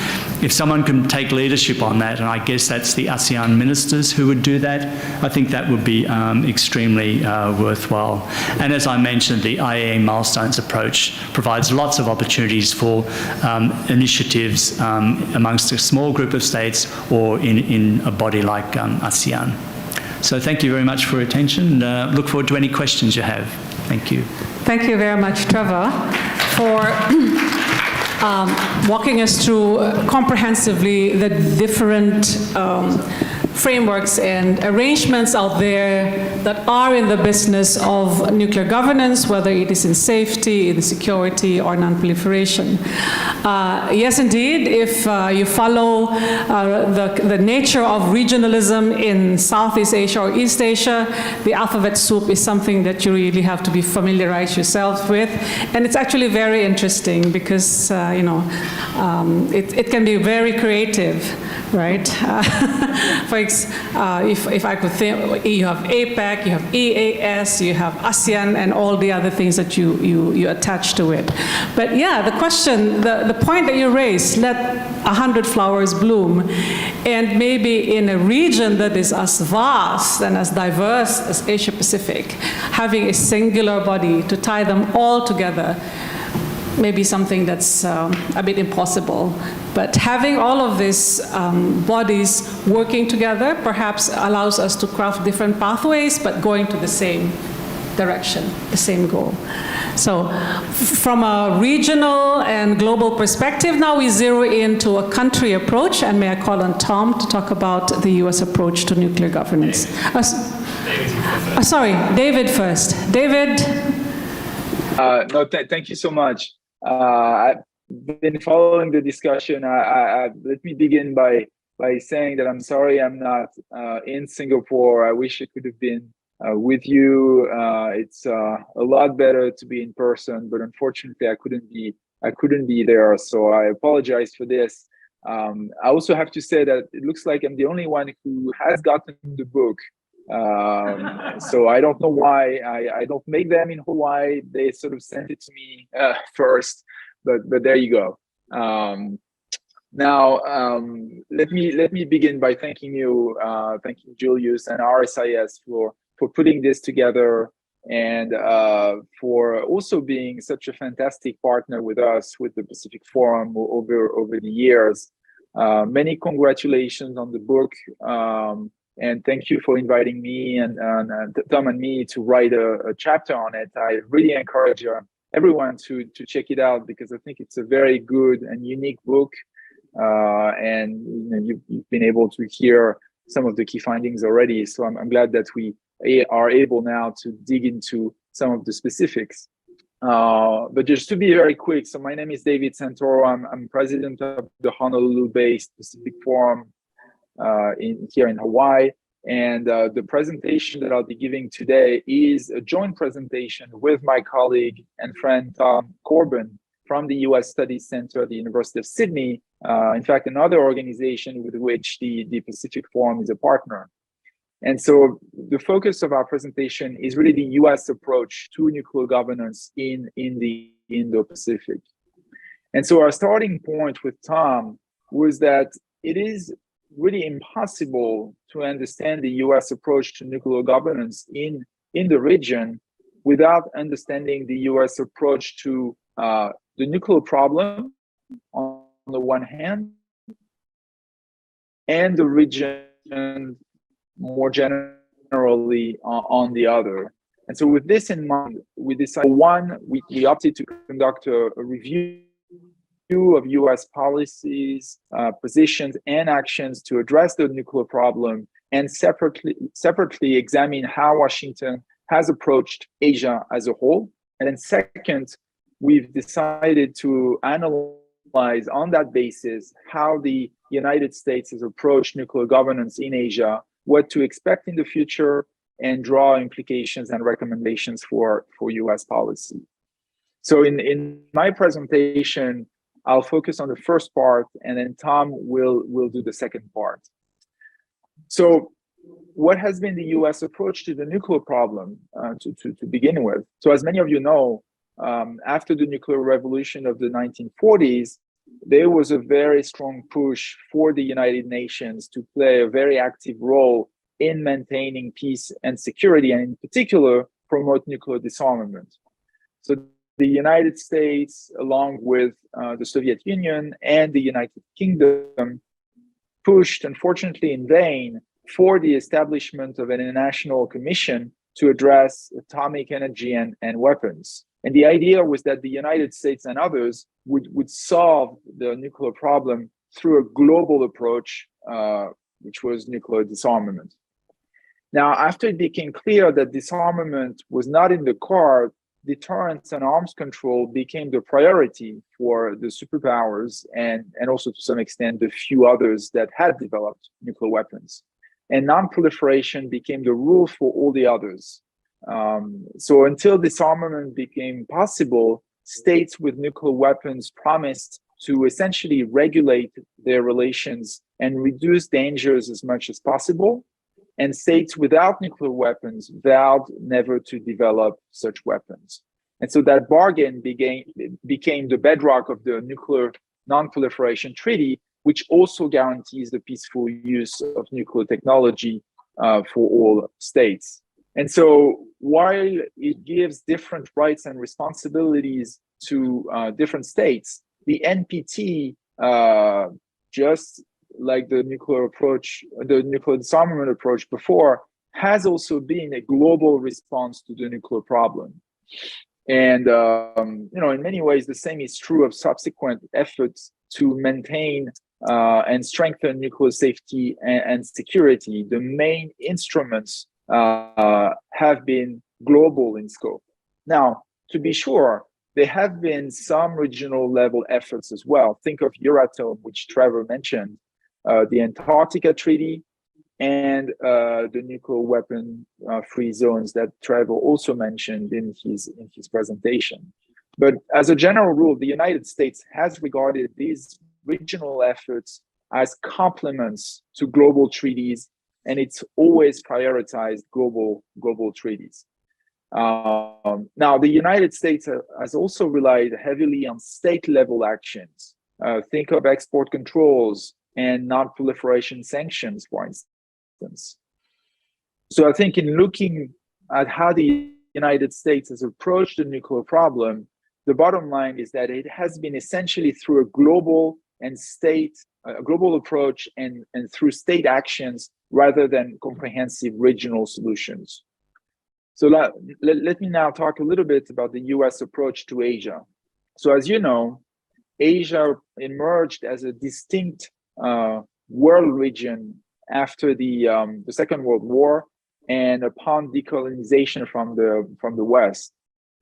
if someone can take leadership on that, and I guess that's the ASEAN ministers who would do that, I think that would be extremely worthwhile. And as I mentioned, the Iaea milestones approach provides lots of opportunities for initiatives amongst a small group of states or in a body like ASEAN. So thank you very much for your attention. Look forward to any questions you have. Thank you. Thank you very much, Trevor, for walking us through comprehensively the different frameworks and arrangements out there that are in the business of nuclear governance, whether it is in safety, in security, or non-proliferation. Yes, indeed, if you follow the nature of regionalism in Southeast Asia or East Asia, the alphabet soup is something that you really have to be familiarized yourself with. And it's actually very interesting because, it can be very creative, right? If I could think, you have APEC, you have EAS, you have ASEAN, and all the other things that you attach to it. But yeah, the question, the point that you raised, let 100 flowers bloom, and maybe in a region that is as vast and as diverse as Asia Pacific, having a singular body to tie them all together, maybe something that's a bit impossible. But having all of these bodies working together perhaps allows us to craft different pathways, but going to the same direction, the same goal. So from a regional and global perspective, now we zero into a country approach, and may I call on Tom to talk about the US approach to nuclear governance. Sorry, David first. David? Thank you so much. I've been following the discussion. Let me begin by saying that I'm sorry I'm not in Singapore. I wish I could have been with you. It's a lot better to be in person, but unfortunately I couldn't be there. So I apologize for this. I also have to say that it looks like I'm the only one who has gotten the book. So I don't know why I don't make them in Hawaii. They sort of sent it to me first, but there you go. Now let me begin by thanking you, thanking Julius and RSIS for putting this together, and for also being such a fantastic partner with us with the Pacific Forum over the years. Many congratulations on the book, and thank you for inviting me and Tom and me to write a chapter on it. I really encourage everyone to check it out, because I think it's a very good and unique book, and you've been able to hear some of the key findings already. So I'm glad that we are able now to dig into some of the specifics. But just to be very quick, so my name is David Santoro. I'm president of the Honolulu-based Pacific Forum here in Hawaii. And the presentation that I'll be giving today is a joint presentation with my colleague and friend Tom Corbin from the US Studies Center at the University of Sydney. In fact, another organization with which the Pacific Forum is a partner. And so the focus of our presentation is really the US approach to nuclear governance in the Indo-Pacific. And so our starting point with Tom was that it is really impossible to understand the US approach to nuclear governance in the region without understanding the US approach to the nuclear problem on the one hand, and the region more generally on the other. And so with this in mind, we decided, one, we opted to conduct a review of US policies, positions, and actions to address the nuclear problem, and separately examine how Washington has approached Asia as a whole. And then second, we've decided to analyze on that basis how the United States has approached nuclear governance in Asia, what to expect in the future, and draw implications and recommendations for US policy. So in my presentation, I'll focus on the first part, and then Tom will do the second part. So what has been the US approach to the nuclear problem to begin with? So as many of you know, after the nuclear revolution of the 1940s, there was a very strong push for the United Nations to play a very active role in maintaining peace and security, and in particular, promote nuclear disarmament. So the United States, along with the Soviet Union and the United Kingdom, pushed, unfortunately in vain, for the establishment of an international commission to address atomic energy and weapons. And the idea was that the United States and others would solve the nuclear problem through a global approach, which was nuclear disarmament. Now, after it became clear that disarmament was not in the card, deterrence and arms control became the priority for the superpowers, and also to some extent the few others that had developed nuclear weapons. And non-proliferation became the rule for all the others. So until disarmament became possible, states with nuclear weapons promised to essentially regulate their relations and reduce dangers as much as possible. And states without nuclear weapons vowed never to develop such weapons. And so that bargain became the bedrock of the Nuclear Non-Proliferation Treaty, which also guarantees the peaceful use of nuclear technology for all states. And so while it gives different rights and responsibilities to different states, the NPT, just like the nuclear approach, the nuclear disarmament approach before, has also been a global response to the nuclear problem. And in many ways, the same is true of subsequent efforts to maintain and strengthen nuclear safety and security. The main instruments have been global in scope. Now, to be sure, there have been some regional level efforts as well. Think of Euratom, which Trevor mentioned, the Antarctica Treaty, and the nuclear weapon free zones that Trevor also mentioned in his presentation. But as a general rule, the United States has regarded these regional efforts as complements to global treaties, and it's always prioritized global treaties. Now, the United States has also relied heavily on state-level actions. Think of export controls and non-proliferation sanctions, for instance. So I think in looking at how the United States has approached the nuclear problem, the bottom line is that it has been essentially through a global and state, a global approach and through state actions rather than comprehensive regional solutions. So let me now talk a little bit about the US approach to Asia. So as you know, Asia emerged as a distinct world region after the Second World War and upon decolonization from the West.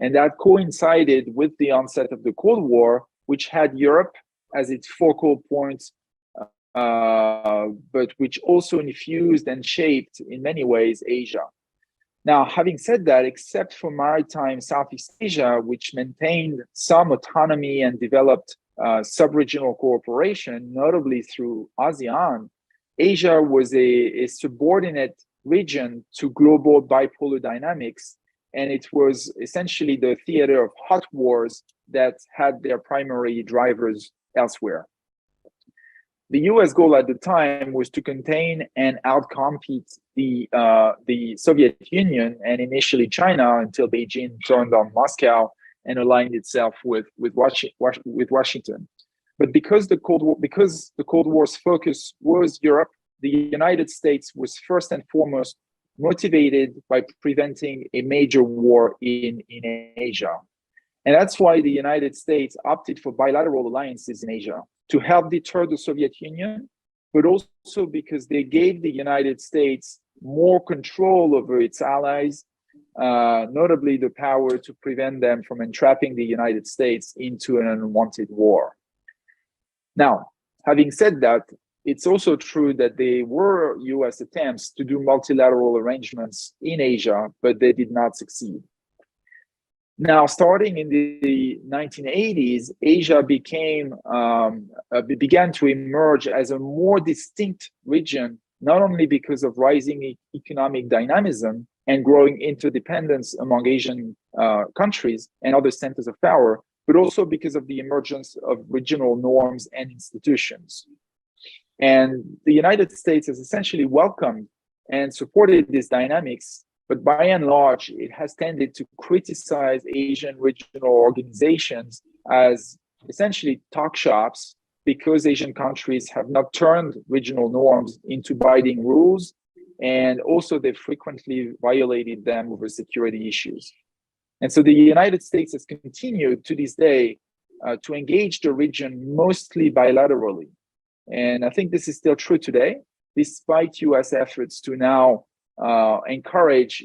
And that coincided with the onset of the Cold War, which had Europe as its focal point, but which also infused and shaped in many ways Asia. Now, having said that, except for maritime Southeast Asia, which maintained some autonomy and developed sub-regional cooperation, notably through ASEAN, Asia was a subordinate region to global bipolar dynamics, and it was essentially the theater of hot wars that had their primary drivers elsewhere. The US goal at the time was to contain and outcompete the Soviet Union and initially China until Beijing turned on Moscow and aligned itself with Washington. But because the Cold War's focus was Europe, the United States was first and foremost motivated by preventing a major war in Asia. And that's why the United States opted for bilateral alliances in Asia to help deter the Soviet Union, but also because they gave the United States more control over its allies, notably the power to prevent them from entrapping the United States into an unwanted war. Now, having said that, it's also true that there were US attempts to do multilateral arrangements in Asia, but they did not succeed. Now, starting in the 1980s, Asia began to emerge as a more distinct region, not only because of rising economic dynamism and growing interdependence among Asian countries and other centers of power, but also because of the emergence of regional norms and institutions. And the United States has essentially welcomed and supported these dynamics, but by and large, it has tended to criticize Asian regional organizations as essentially talk shops because Asian countries have not turned regional norms into binding rules, and also they frequently violated them over security issues. And so the United States has continued to this day to engage the region mostly bilaterally. And I think this is still true today, despite US efforts to now encourage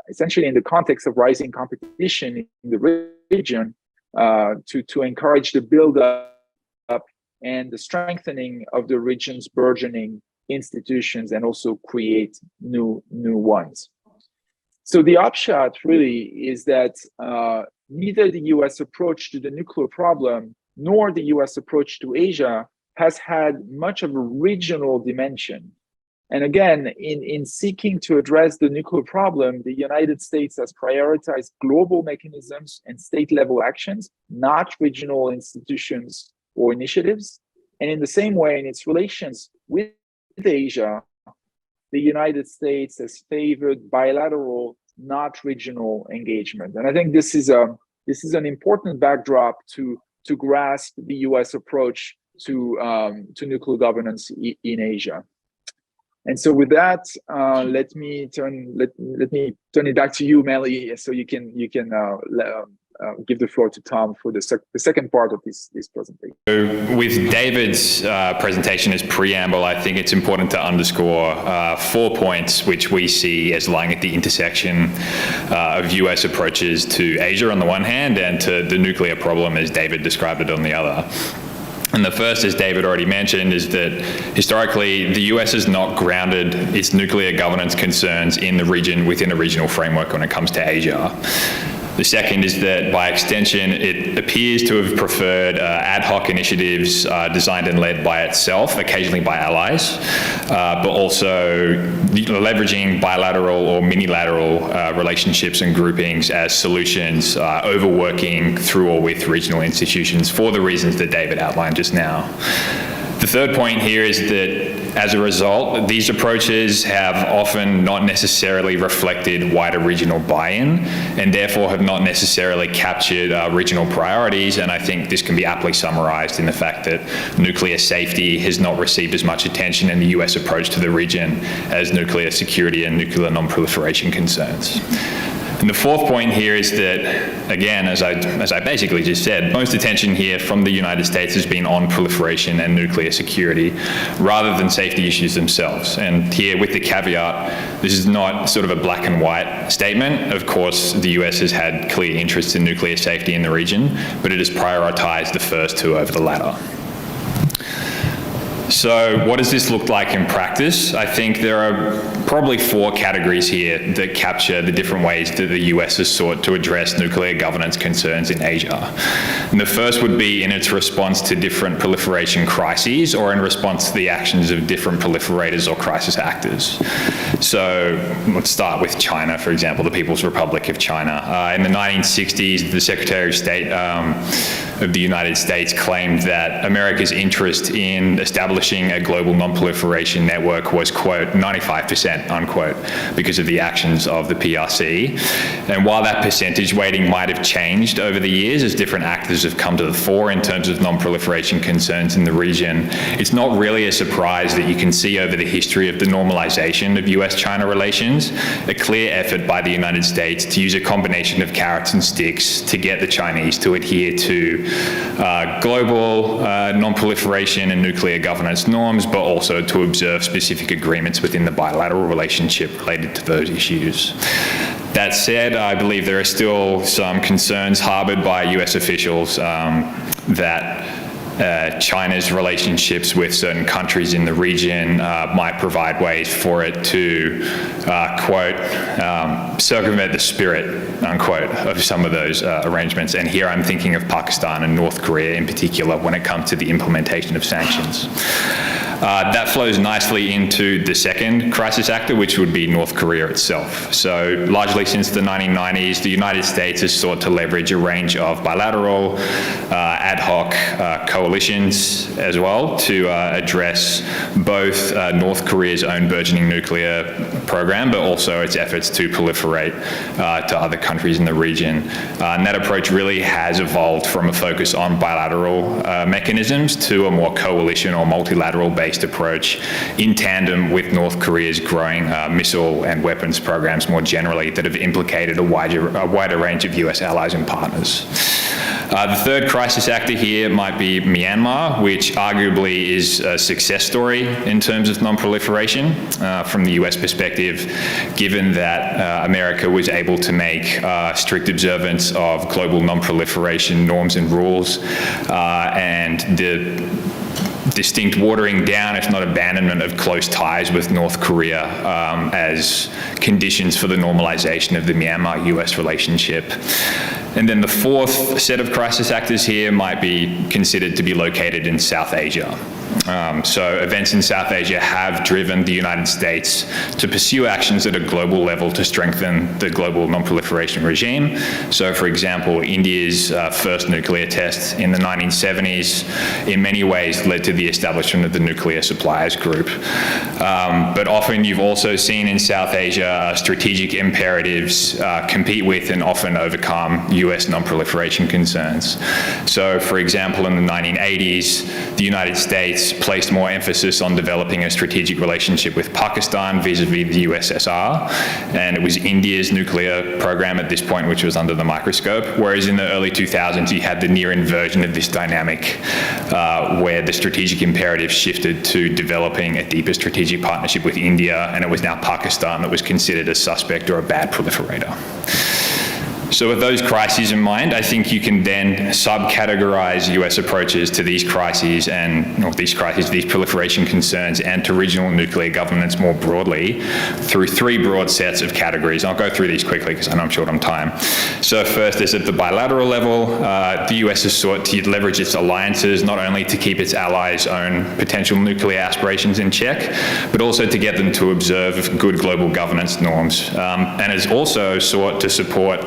essentially in the context of rising competition in the region, to encourage the build-up and the strengthening of the region's burgeoning institutions and also create new ones. So the upshot really is that neither the US approach to the nuclear problem nor the US approach to Asia has had much of a regional dimension. And again, in seeking to address the nuclear problem, the United States has prioritized global mechanisms and state-level actions, not regional institutions or initiatives. And in the same way, in its relations with Asia, the United States has favored bilateral, not regional engagement. And I think this is an important backdrop to grasp the US approach to nuclear governance in Asia. And so with that, let me turn it back to you, Melly, so you can give the floor to Tom for the second part of this presentation. So with David's presentation as preamble, I think it's important to underscore 4 points which we see as lying at the intersection of US approaches to Asia on the one hand and to the nuclear problem as David described it on the other. And the first, as David already mentioned, is that historically the US has not grounded its nuclear governance concerns in the region within a regional framework when it comes to Asia. The second is that, by extension, it appears to have preferred ad hoc initiatives designed and led by itself, occasionally by allies, but also leveraging bilateral or minilateral relationships and groupings as solutions, overworking through or with regional institutions for the reasons that David outlined just now. The third point here is that as a result, these approaches have often not necessarily reflected wider regional buy-in and therefore have not necessarily captured regional priorities. And I think this can be aptly summarized in the fact that nuclear safety has not received as much attention in the US approach to the region as nuclear security and nuclear non-proliferation concerns. And the fourth point here is that, again, as I basically just said, most attention here from the United States has been on proliferation and nuclear security rather than safety issues themselves. And here, with the caveat, this is not sort of a black and white statement. Of course, the US has had clear interests in nuclear safety in the region, but it has prioritized the first two over the latter. So what does this look like in practice? I think there are probably four categories here that capture the different ways that the US has sought to address nuclear governance concerns in Asia. And the first would be in its response to different proliferation crises or in response to the actions of different proliferators or crisis actors. So let's start with China, for example, the People's Republic of China. In the 1960s, the Secretary of State of the United States claimed that America's interest in establishing a global non-proliferation network was, quote, 95%, unquote, because of the actions of the PRC. And while that percentage weighting might have changed over the years as different actors have come to the fore in terms of non-proliferation concerns in the region, it's not really a surprise that you can see over the history of the normalization of US-China relations a clear effort by the United States to use a combination of carrots and sticks to get the Chinese to adhere to global non-proliferation and nuclear governance norms, but also to observe specific agreements within the bilateral relationship related to those issues. That said, I believe there are still some concerns harbored by US officials that China's relationships with certain countries in the region might provide ways for it to, quote, circumvent the spirit, unquote, of some of those arrangements. And here I'm thinking of Pakistan and North Korea in particular when it comes to the implementation of sanctions. That flows nicely into the second crisis actor, which would be North Korea itself. So largely since the 1990s, the United States has sought to leverage a range of bilateral, ad hoc coalitions as well to address both North Korea's own burgeoning nuclear program, but also its efforts to proliferate to other countries in the region. And that approach really has evolved from a focus on bilateral mechanisms to a more coalition or multilateral-based approach in tandem with North Korea's growing missile and weapons programs more generally that have implicated a wider range of US allies and partners. The third crisis actor here might be Myanmar, which arguably is a success story in terms of non-proliferation from the US perspective, given that America was able to make strict observance of global non-proliferation norms and rules, and the distinct watering down, if not abandonment, of close ties with North Korea as conditions for the normalization of the Myanmar-US relationship. And then the fourth set of crisis actors here might be considered to be located in South Asia. So events in South Asia have driven the United States to pursue actions at a global level to strengthen the global non-proliferation regime. So for example, India's first nuclear test in the 1970s in many ways led to the establishment of the Nuclear Suppliers Group. But often you've also seen in South Asia strategic imperatives compete with and often overcome US non-proliferation concerns. So for example, in the 1980s, the United States placed more emphasis on developing a strategic relationship with Pakistan vis-a-vis the USSR, and it was India's nuclear program at this point which was under the microscope, whereas in the early 2000s you had the near inversion of this dynamic where the strategic imperative shifted to developing a deeper strategic partnership with India, and it was now Pakistan that was considered a suspect or a bad proliferator. So with those crises in mind, I think you can then subcategorize US approaches to these crises these proliferation concerns and to regional nuclear governance more broadly through three broad sets of categories. I'll go through these quickly because I know I'm short on time. So first is at the bilateral level, the US has sought to leverage its alliances not only to keep its allies' own potential nuclear aspirations in check, but also to get them to observe good global governance norms, and has also sought to support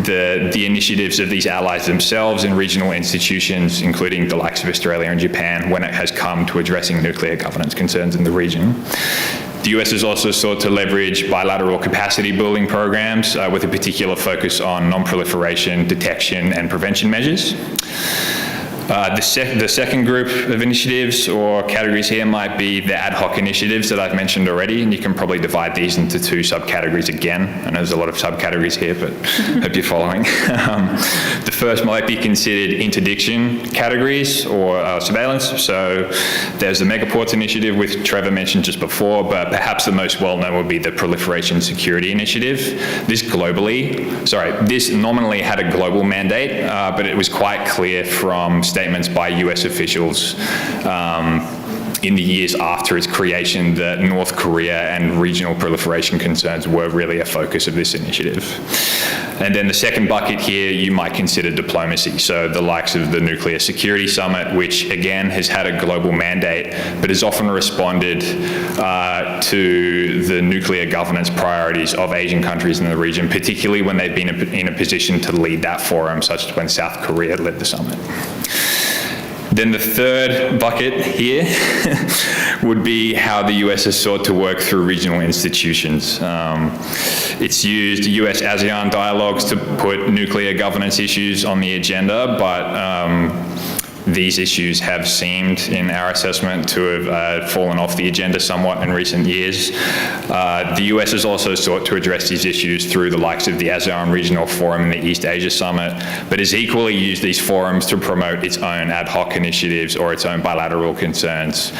the initiatives of these allies themselves and regional institutions, including the likes of Australia and Japan, when it has come to addressing nuclear governance concerns in the region. The US has also sought to leverage bilateral capacity building programs with a particular focus on non-proliferation, detection, and prevention measures. The second group of initiatives or categories here might be the ad hoc initiatives that I've mentioned already, and you can probably divide these into two subcategories again. I know there's a lot of subcategories here, but hope you're following. The first might be considered interdiction categories or surveillance. So there's the Megaports initiative, which Trevor mentioned just before, but perhaps the most well-known would be the Proliferation Security Initiative. This nominally had a global mandate, but it was quite clear from statements by US officials in the years after its creation that North Korea and regional proliferation concerns were really a focus of this initiative. And then the second bucket here you might consider diplomacy. So the likes of the Nuclear Security Summit, which again has had a global mandate, but has often responded to the nuclear governance priorities of Asian countries in the region, particularly when they've been in a position to lead that forum, such as when South Korea led the summit. Then the third bucket here would be how the US has sought to work through regional institutions. It's used US Asean dialogues to put nuclear governance issues on the agenda, but these issues have seemed, in our assessment, to have fallen off the agenda somewhat in recent years. The US has also sought to address these issues through the likes of the Asean Regional Forum and the East Asia Summit, but has equally used these forums to promote its own ad hoc initiatives or its own bilateral concerns,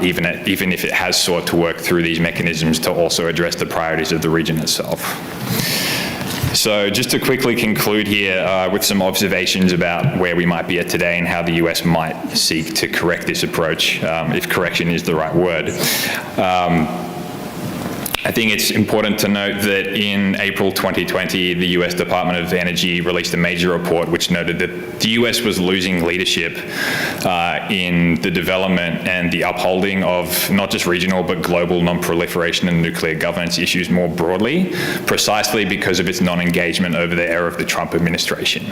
even if it has sought to work through these mechanisms to also address the priorities of the region itself. So just to quickly conclude here with some observations about where we might be at today and how the US might seek to correct this approach, if correction is the right word. I think it's important to note that in April 2020, the US Department of Energy released a major report which noted that the US was losing leadership in the development and the upholding of not just regional but global non-proliferation and nuclear governance issues more broadly, precisely because of its non-engagement over the era of the Trump administration.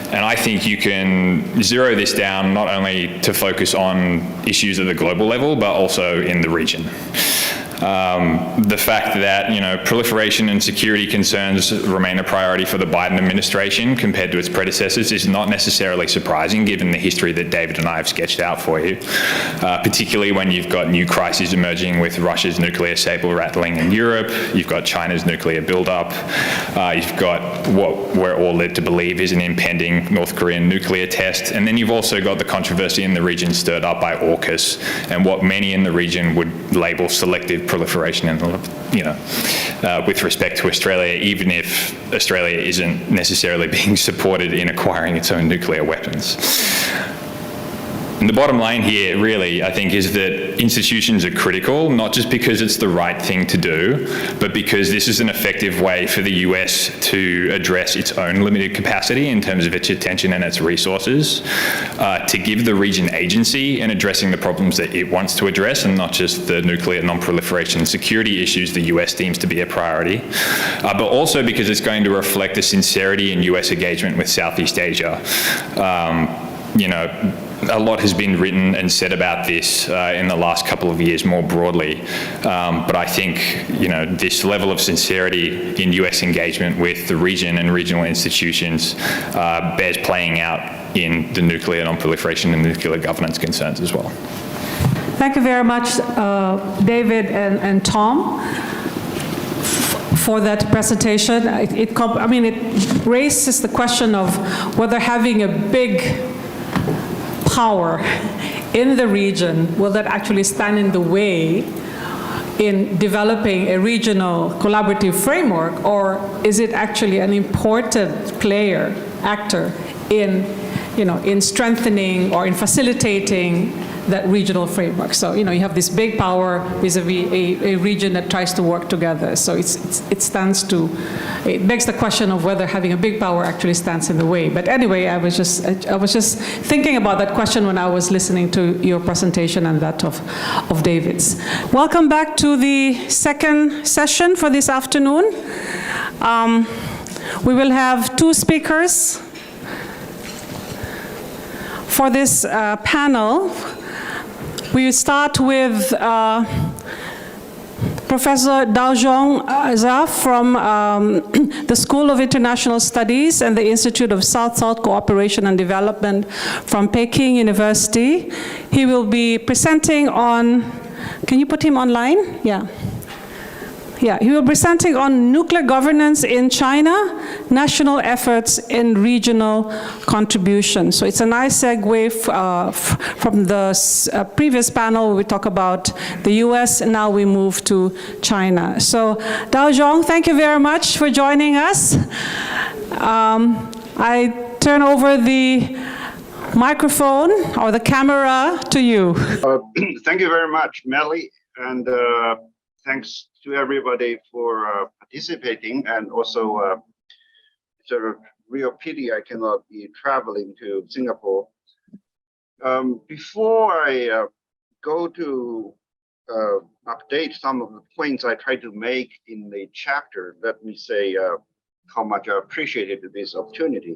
And I think you can zero this down not only to focus on issues at the global level, but also in the region. The fact that, proliferation and security concerns remain a priority for the Biden administration compared to its predecessors is not necessarily surprising given the history that David and I have sketched out for you, particularly when you've got new crises emerging with Russia's nuclear saber rattling in Europe, you've got China's nuclear buildup, you've got what we're all led to believe is an impending North Korean nuclear test, and then you've also got the controversy in the region stirred up by AUKUS and what many in the region would label selective proliferation and, with respect to Australia, even if Australia isn't necessarily being supported in acquiring its own nuclear weapons. And the bottom line here, really, I think, is that institutions are critical, not just because it's the right thing to do, but because this is an effective way for the US to address its own limited capacity in terms of its attention and its resources, to give the region agency in addressing the problems that it wants to address, and not just the nuclear non-proliferation security issues the US deems to be a priority, but also because it's going to reflect the sincerity in US engagement with Southeast Asia. A lot has been written and said about this in the last couple of years more broadly, but I think this level of sincerity in US engagement with the region and regional institutions bears playing out in the nuclear non-proliferation and nuclear governance concerns as well. Thank you very much, David and Tom, for that presentation. It raises the question of whether having a big power in the region, will that actually stand in the way in developing a regional collaborative framework, or is it actually an important actor in strengthening or in facilitating that regional framework? So, you have this big power vis-a-vis a region that tries to work together. So it begs the question of whether having a big power actually stands in the way. But anyway, I was just thinking about that question when I was listening to your presentation and that of David's. Welcome back to the second session for this afternoon. We will have two speakers for this panel. We will start with Professor Daozhong Zha from the School of International Studies and the Institute of South-South Cooperation and Development from Peking University. He will be presenting on, can you put him online? Yeah. Yeah, he will be presenting on nuclear governance in China, national efforts in regional contribution. So it's a nice segue from the previous panel where we talk about the US, and now we move to China. So Daozhong, thank you very much for joining us. I turn over the microphone or the camera to you. Thank you very much, Melly, and thanks to everybody for participating, and also it's a real pity I cannot be traveling to Singapore. Before I go to update some of the points I tried to make in the chapter, let me say how much I appreciated this opportunity,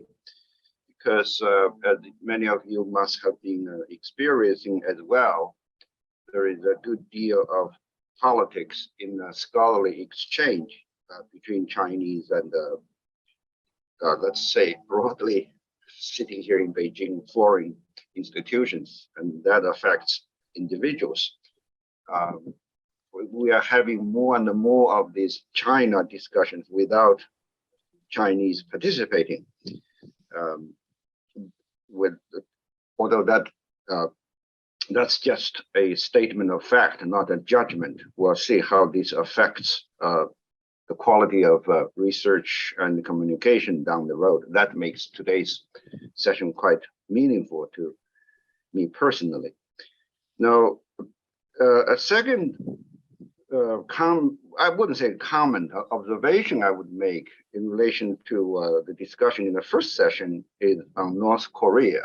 because as many of you must have been experiencing as well, there is a good deal of politics in scholarly exchange between Chinese and, let's say, broadly sitting here in Beijing, foreign institutions, and that affects individuals. We are having more and more of these China discussions without Chinese participating. Although that that's just a statement of fact, not a judgment. We'll see how this affects the quality of research and communication down the road. That makes today's session quite meaningful to me personally. Now, a second, I wouldn't say comment, observation I would make in relation to the discussion in the first session is on North Korea.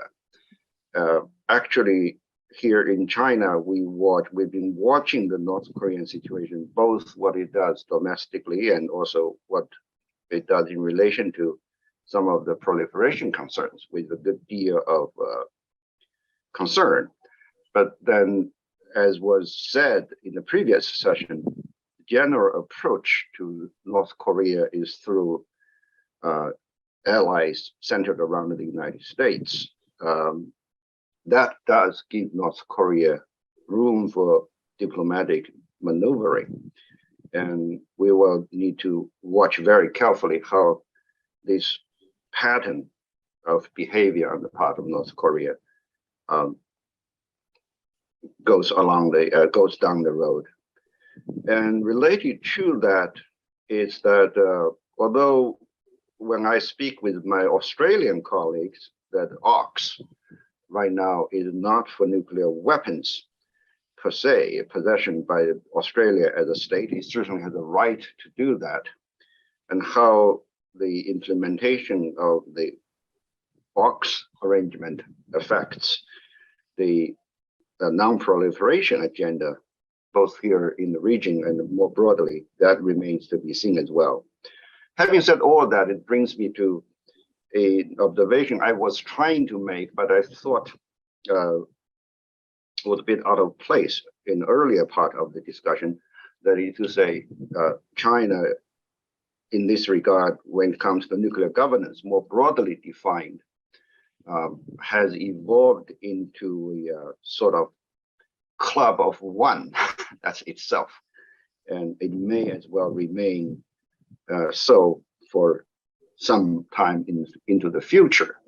Actually, here in China, we've been watching the North Korean situation, both what it does domestically and also what it does in relation to some of the proliferation concerns, with a good deal of concern. But then, as was said in the previous session, the general approach to North Korea is through allies centered around the United States. That does give North Korea room for diplomatic maneuvering. And we will need to watch very carefully how this pattern of behavior on the part of North Korea goes down the road. And related to that is that although when I speak with my Australian colleagues, that AUKUS right now is not for nuclear weapons per se, a possession by Australia as a state. It certainly has a right to do that. And how the implementation of the AUKUS arrangement affects the non-proliferation agenda, both here in the region and more broadly, that remains to be seen as well. Having said all that, it brings me to an observation I was trying to make, but I thought was a bit out of place in the earlier part of the discussion. That is to say, China, in this regard, when it comes to nuclear governance, more broadly defined, has evolved into a sort of club of one. That's itself, and it may as well remain so for some time into the future.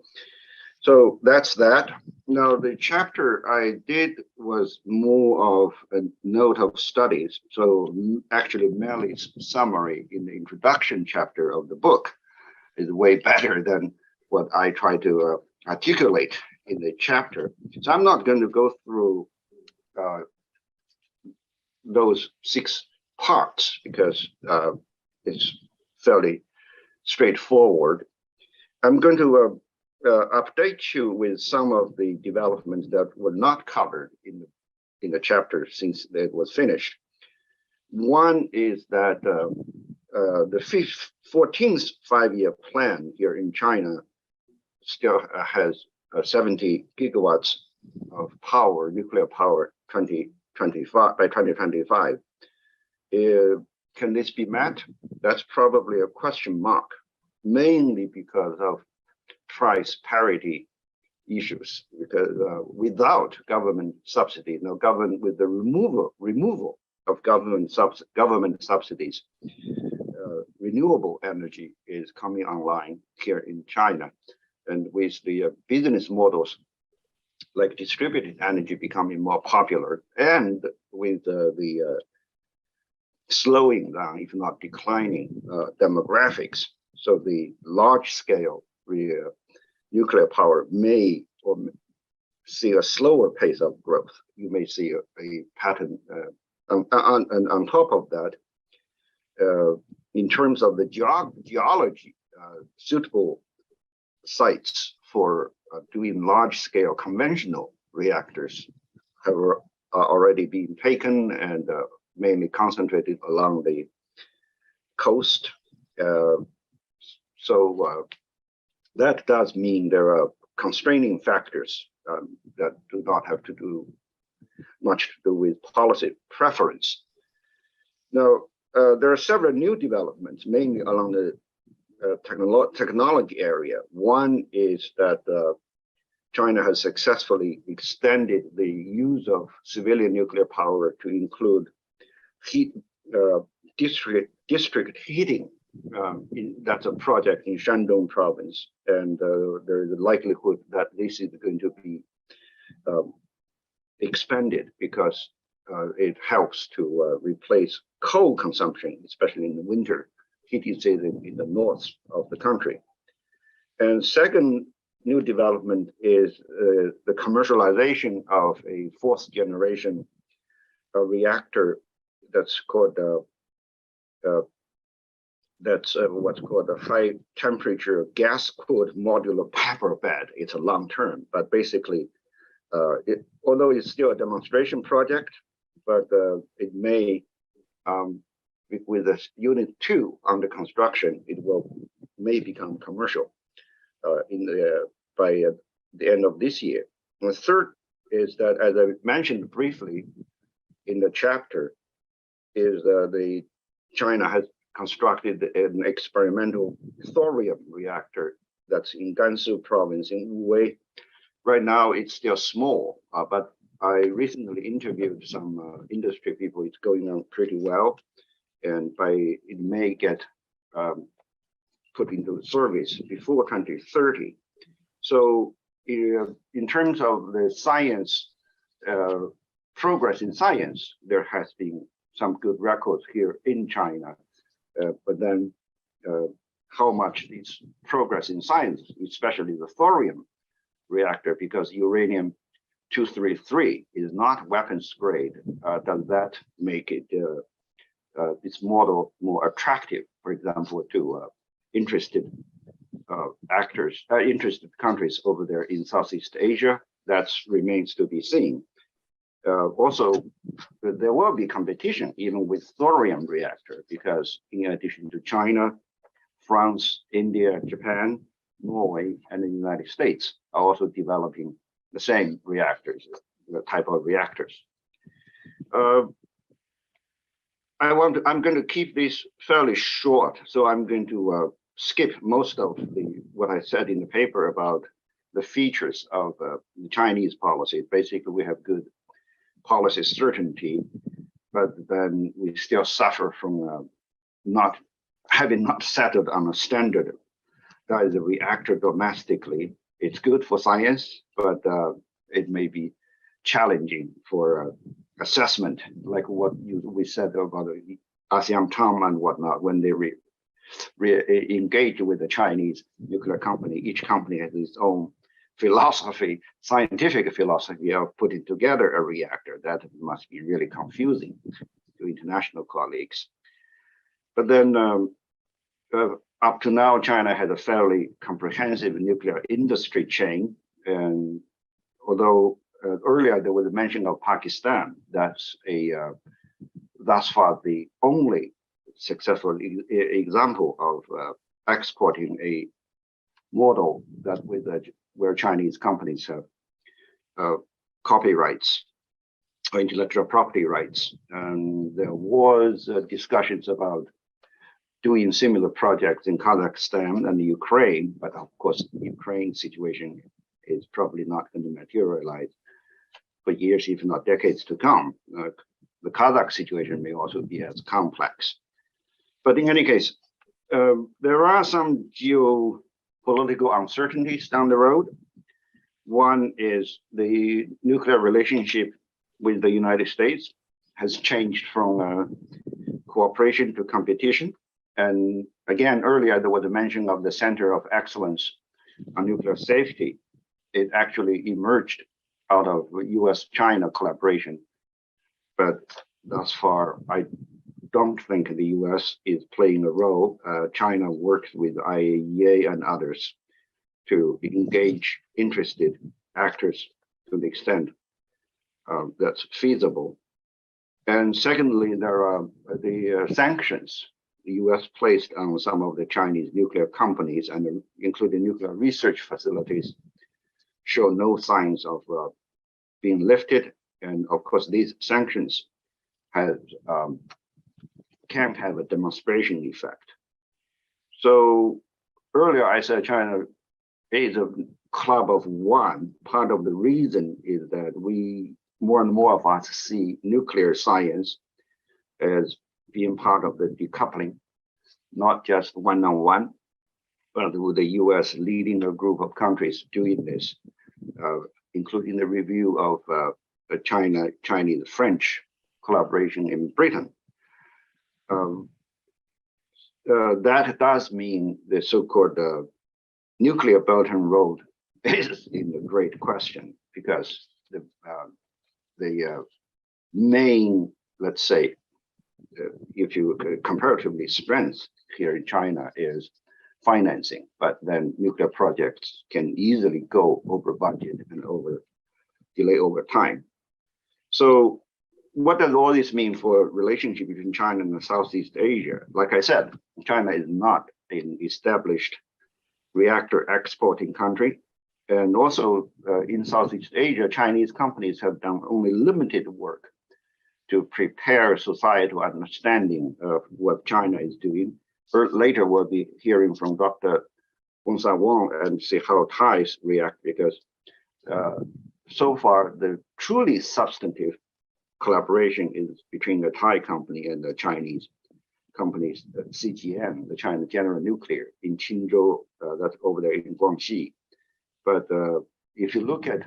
So that's that. Now, the chapter I did was more of a note of studies. So actually, Melly's summary in the introduction chapter of the book is way better than what I try to articulate in the chapter. So I'm not going to go through those 6 parts because it's fairly straightforward. I'm going to update you with some of the developments that were not covered in the chapter since it was finished. One is that the 14th five-year plan here in China still has 70 gigawatts of power, nuclear power, 2025 by 2025. Can this be met? That's probably a question mark, mainly because of price parity issues. Because without government subsidy, with the removal of government subsidies, renewable energy is coming online here in China, and with the business models like distributed energy becoming more popular, and with the slowing down, if not declining, demographics. So the large-scale nuclear power may see a slower pace of growth. You may see a pattern. And on top of that, in terms of the geology, suitable sites for doing large-scale conventional reactors are already being taken and mainly concentrated along the coast. So that does mean there are constraining factors that do not have to do much to do with policy preference. Now, there are several new developments, mainly along the technology area. One is that China has successfully extended the use of civilian nuclear power to include district heating. That's a project in Shandong province, and there is a likelihood that this is going to be expanded because it helps to replace coal consumption, especially in the winter heating season in the north of the country. And second new development is the commercialization of a fourth generation reactor that's called what's called a high temperature gas cooled modular power bed. It's a long term, but basically, although it's still a demonstration project, but it may, with the unit 2 under construction, it may become commercial by the end of this year. And the third is that, as I mentioned briefly in the chapter, is China has constructed an experimental thorium reactor that's in Gansu province in Wuwei. Right now, it's still small, but I recently interviewed some industry people. It's going on pretty well, and it may get put into service before 2030. So, in terms of the science, progress in science, there has been some good records here in China. But then how much is progress in science, especially the thorium reactor, because uranium-233 is not weapons grade. Does that make it its model more attractive, for example, to interested interested countries over there in Southeast Asia? That remains to be seen. Also, there will be competition even with thorium reactor, because in addition to China, France, India, Japan, Norway, and the United States are also developing the same reactors, the type of reactors. I'm going to keep this fairly short, so I'm going to skip most of what I said in the paper about the features of the Chinese policy. Basically, we have good policy certainty, but then we still suffer from not settled on a standard that is a reactor domestically. It's good for science, but it may be challenging for assessment, like what we said about Asean and whatnot. When they engage with the Chinese nuclear company, each company has its own philosophy, scientific philosophy of putting together a reactor. That must be really confusing to international colleagues. But then up to now, China has a fairly comprehensive nuclear industry chain. And although earlier there was a mention of Pakistan, that's thus far the only successful example of exporting a model that where Chinese companies have copyrights or intellectual property rights. And there was discussions about doing similar projects in Kazakhstan and Ukraine, but of course, the Ukraine situation is probably not going to materialize for years, if not decades to come. The Kazakh situation may also be as complex. But in any case, there are some geopolitical uncertainties down the road. One is the nuclear relationship with the United States has changed from cooperation to competition. And again, earlier there was a mention of the Center of Excellence on Nuclear Safety. It actually emerged out of US-China collaboration. But thus far, I don't think the US is playing a role. China works with Iaea and others to engage interested actors to the extent that's feasible. And secondly, there are the sanctions the US placed on some of the Chinese nuclear companies, and including nuclear research facilities, show no signs of being lifted. And of course, these sanctions can't have a demonstration effect. So earlier I said China is a club of one. Part of the reason is that more and more of us see nuclear science as being part of the decoupling, not just one-on-one, but with the US leading a group of countries doing this, including the review of the Chinese-French collaboration in Britain. That does mean the so-called nuclear Belt and Road is in the great question, because the main, let's say, if you comparatively strength here in China is financing, but then nuclear projects can easily go over budget and delay over time. So what does all this mean for relationship between China and Southeast Asia? Like I said, China is not an established reactor exporting country. And also in Southeast Asia, Chinese companies have done only limited work to prepare societal understanding of what China is doing. Later, we'll be hearing from Dr. Wong-Sa Wong and see how Thais react, because so far, the truly substantive collaboration is between the Thai company and the Chinese companies, CGN, the China General Nuclear in Qinzhou, that's over there in Guangxi. But if you look at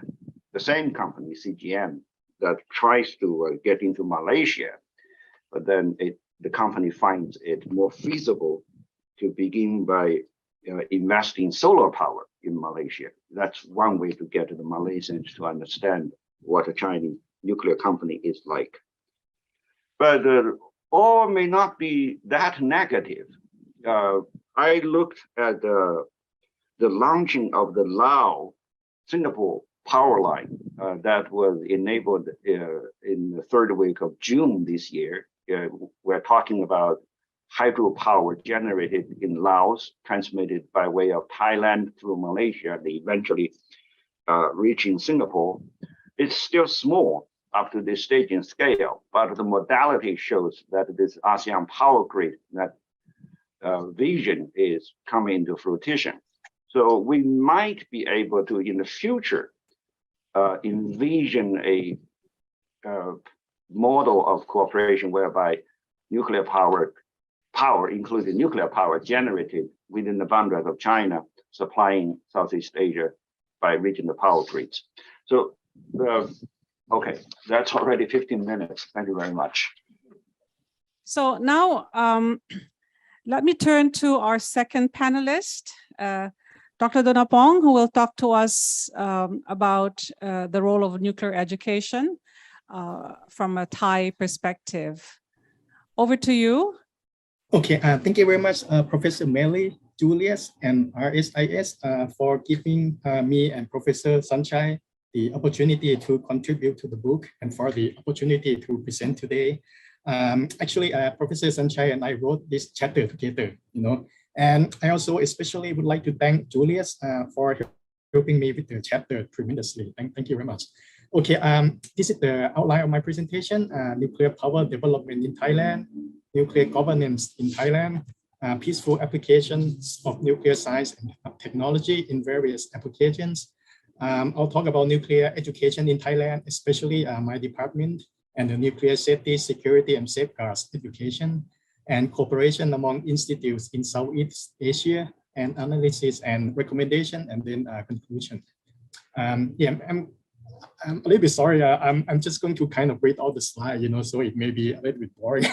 the same company, CGN, that tries to get into Malaysia, but then the company finds it more feasible to begin by investing solar power in Malaysia. That's one way to get the Malaysians to understand what a Chinese nuclear company is like. But all may not be that negative. I looked at the launching of the Lao Singapore power line that was enabled in the third week of June this year. We're talking about hydropower generated in Laos, transmitted by way of Thailand through Malaysia, and eventually reaching Singapore. It's still small up to this stage in scale, but the modality shows that this ASEAN power grid, that vision is coming into fruition. So we might be able to, in the future, envision a model of cooperation whereby nuclear power, including nuclear power generated within the boundaries of China, supplying Southeast Asia by regional power grids. So, okay, that's already 15 minutes. Thank you very much. So now, let me turn to our second panelist, Dr. Donapong, who will talk to us about the role of nuclear education from a Thai perspective. Over to you. Okay, thank you very much, Professor Melly, Julius, and RSIS for giving me and Professor Sunshine the opportunity to contribute to the book and for the opportunity to present today. Actually, Professor Sanchai and I wrote this chapter together, and I also especially would like to thank Julius for helping me with the chapter tremendously. Thank you very much. Okay, this is the outline of my presentation: nuclear power development in Thailand, nuclear governance in Thailand, peaceful applications of nuclear science and technology in various applications. I'll talk about nuclear education in Thailand, especially my department, and the nuclear safety, security, and safeguards education, and cooperation among institutes in Southeast Asia, and analysis and recommendation, and then conclusion. Yeah, I'm a little bit sorry. I'm just going to kind of read all the slides, so it may be a little bit boring.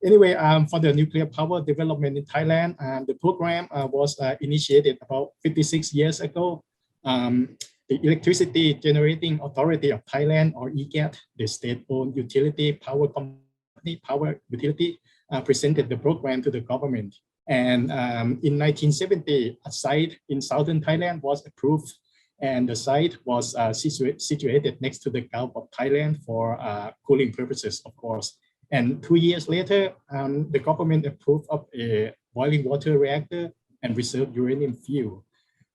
Anyway, for the nuclear power development in Thailand, the program was initiated about 56 years ago. The Electricity Generating Authority of Thailand, or EGAT, the state-owned utility power company, power utility, presented the program to the government. And in 1970, a site in southern Thailand was approved, and the site was situated next to the Gulf of Thailand for cooling purposes, of course. And 2 years later, the government approved of a boiling water reactor and reserve uranium fuel.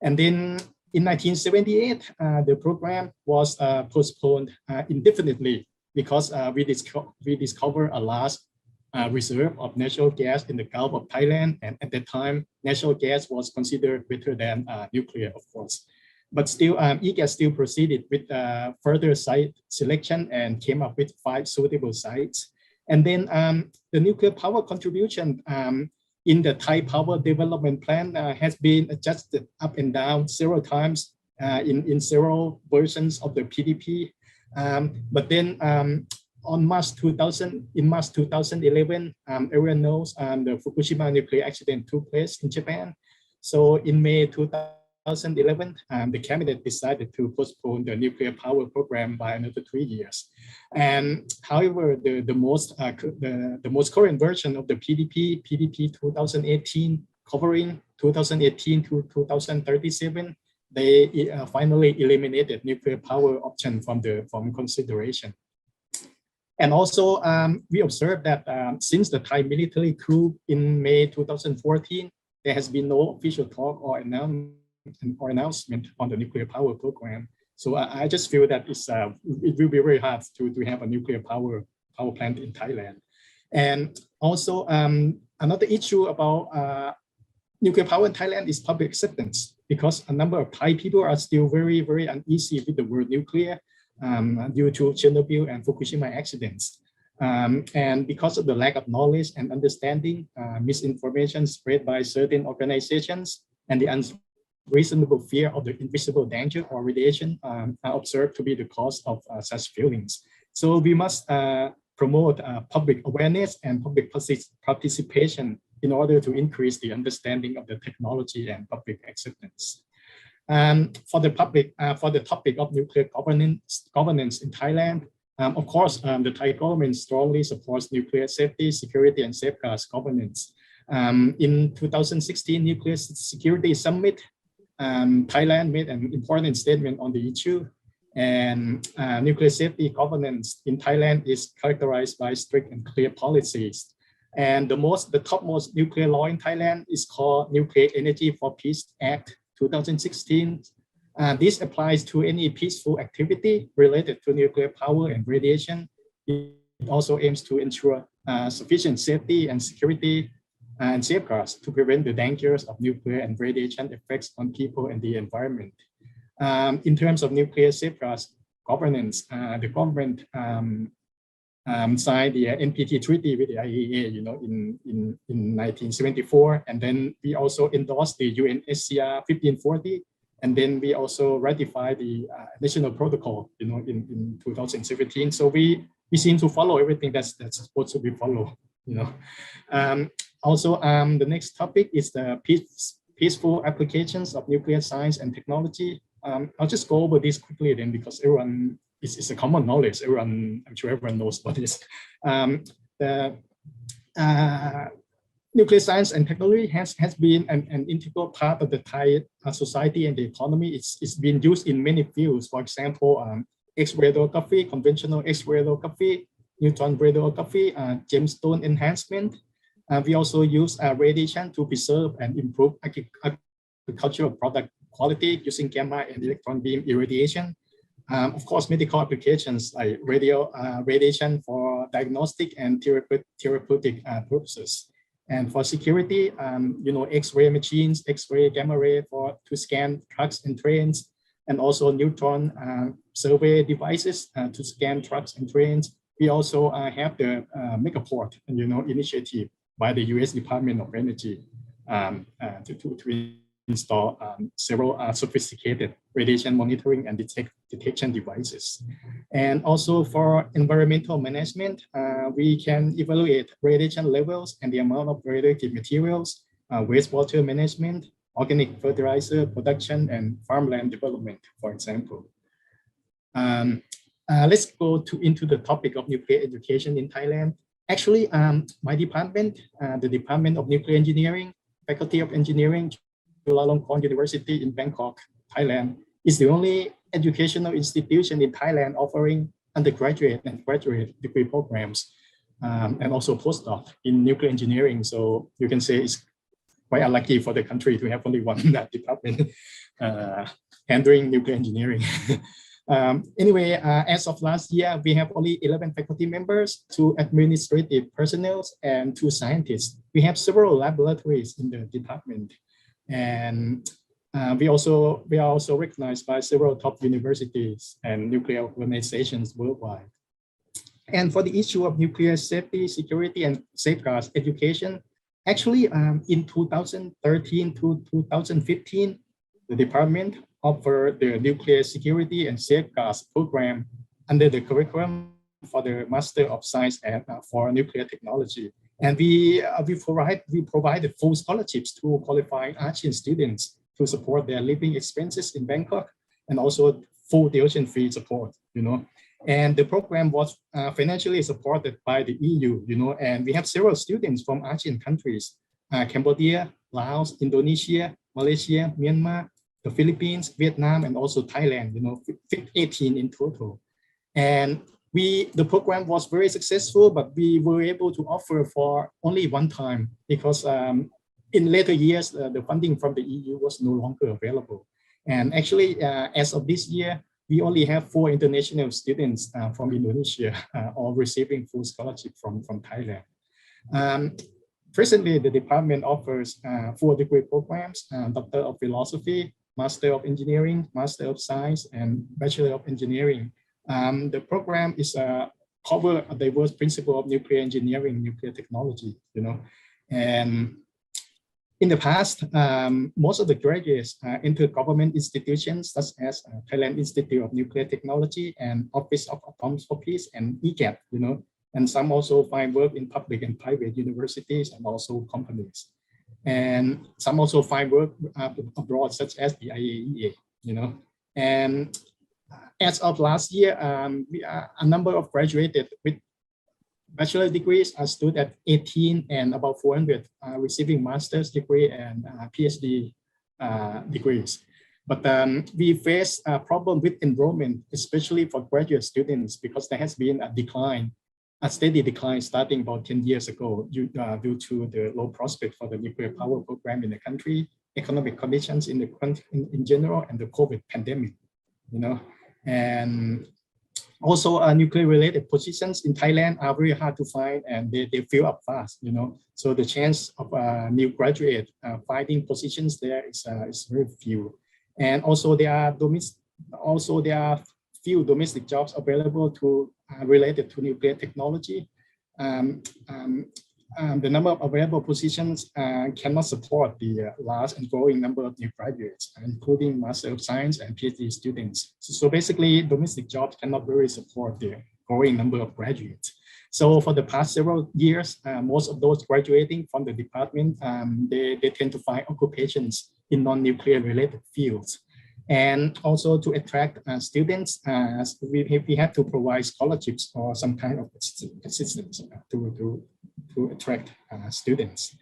And then in 1978, the program was postponed indefinitely because we discovered a large reserve of natural gas in the Gulf of Thailand. And at that time, natural gas was considered better than nuclear, of course. But still, EGAT still proceeded with further site selection and came up with 5 suitable sites. And then the nuclear power contribution in the Thai Power Development Plan has been adjusted up and down several times in several versions of the PDP. But then in March 2011, everyone knows the Fukushima nuclear accident took place in Japan. So in May 2011, the cabinet decided to postpone the nuclear power program by another 3 years. And however, the most current version of the PDP 2018, covering 2018 to 2037, they finally eliminated nuclear power option from consideration. And also, we observed that since the Thai military coup in May 2014, there has been no official talk or announcement on the nuclear power program. So I just feel that it will be very hard to have a nuclear power plant in Thailand. And also, another issue about nuclear power in Thailand is public acceptance, because a number of Thai people are still very, very uneasy with the word nuclear due to Chernobyl and Fukushima accidents. And because of the lack of knowledge and understanding, misinformation spread by certain organizations, and the unreasonable fear of the invisible danger or radiation are observed to be the cause of such feelings. So we must promote public awareness and public participation in order to increase the understanding of the technology and public acceptance. For the topic of nuclear governance in Thailand, of course, the Thai government strongly supports nuclear safety, security, and safeguards governance. In 2016 Nuclear Security Summit, Thailand made an important statement on the issue, and nuclear safety governance in Thailand is characterized by strict and clear policies. And the topmost nuclear law in Thailand is called Nuclear Energy for Peace Act 2016. This applies to any peaceful activity related to nuclear power and radiation. It also aims to ensure sufficient safety and security and safeguards to prevent the dangers of nuclear and radiation effects on people and the environment. In terms of nuclear safeguards governance, the government signed the NPT treaty with the Iaea, in 1974, and then we also endorsed the UNSCR 1540, and then we also ratified the national protocol, in 2017. So we seem to follow everything that's supposed to be followed, Also, the next topic is the peaceful applications of nuclear science and technology. I'll just go over this quickly then, because everyone, it's a common knowledge. I'm sure everyone knows what it is. The nuclear science and technology has been an integral part of the Thai society and the economy. It's been used in many fields. For example, X-ray radiography, conventional X-ray radiography, neutron radiography, gemstone enhancement. We also use radiation to preserve and improve agricultural product quality using gamma and electron beam irradiation. Of course, medical applications like radiation for diagnostic and therapeutic purposes. And for security, X-ray machines, X-ray, gamma ray to scan trucks and trains, and also neutron survey devices to scan trucks and trains. We also have the Megaport, initiative by the U.S. Department of Energy to install several sophisticated radiation monitoring and detection devices. And also for environmental management, we can evaluate radiation levels and the amount of radioactive materials, wastewater management, organic fertilizer production, and farmland development, for example. Let's go into the topic of nuclear education in Thailand. Actually, my department, the Department of Nuclear Engineering, Faculty of Engineering, Chulalongkorn University in Bangkok, Thailand, is the only educational institution in Thailand offering undergraduate and graduate degree programs, and also postdoc in nuclear engineering. So you can say it's quite unlucky for the country to have only one department handling nuclear engineering. Anyway, as of last year, we have only 11 faculty members, 2 administrative personnel, and 2 scientists. We have several laboratories in the department. And we are also recognized by several top universities and nuclear organizations worldwide. And for the issue of nuclear safety, security, and safeguards education, actually in 2013 to 2015, the department offered the nuclear security and safeguards program under the curriculum for the Master of Science and for Nuclear Technology. And we provided full scholarships to qualifying Asean students to support their living expenses in Bangkok, and also full tuition-free support, And the program was financially supported by the EU, and we have several students from Asean countries, Cambodia, Laos, Indonesia, Malaysia, Myanmar, the Philippines, Vietnam, and also Thailand, 18 in total. And the program was very successful, but we were able to offer for only one time because in later years, the funding from the EU was no longer available. And actually, as of this year, we only have 4 international students from Indonesia all receiving full scholarship from Thailand. Presently, the department offers 4 degree programs, Doctor of Philosophy, Master of Engineering, Master of Science, and Bachelor of Engineering. The program is cover a diverse principle of nuclear engineering, nuclear technology, And in the past, most of the graduates enter government institutions such as Thailand Institute of Nuclear Technology and Office of Atoms for Peace and EGAT, And some also find work in public and private universities and also companies. And some also find work abroad, such as the Iaea, And as of last year, a number of graduated with bachelor degrees stood at 18, and about 400 receiving master's degree and PhD degrees. But we face a problem with enrollment, especially for graduate students, because there has been a steady decline starting about 10 years ago due to the low prospect for the nuclear power program in the country, economic conditions in the country in general, and the COVID pandemic, And also nuclear-related positions in Thailand are very hard to find, and they fill up fast, So the chance of new graduate finding positions there is very few. And also there are few domestic jobs available related to nuclear technology. The number of available positions cannot support the large and growing number of new graduates, including Master of Science and PhD students. So basically, domestic jobs cannot really support the growing number of graduates. So for the past several years, most of those graduating from the department, they tend to find occupations in non-nuclear related fields. And also to attract students, we have to provide scholarships or some kind of assistance to attract students.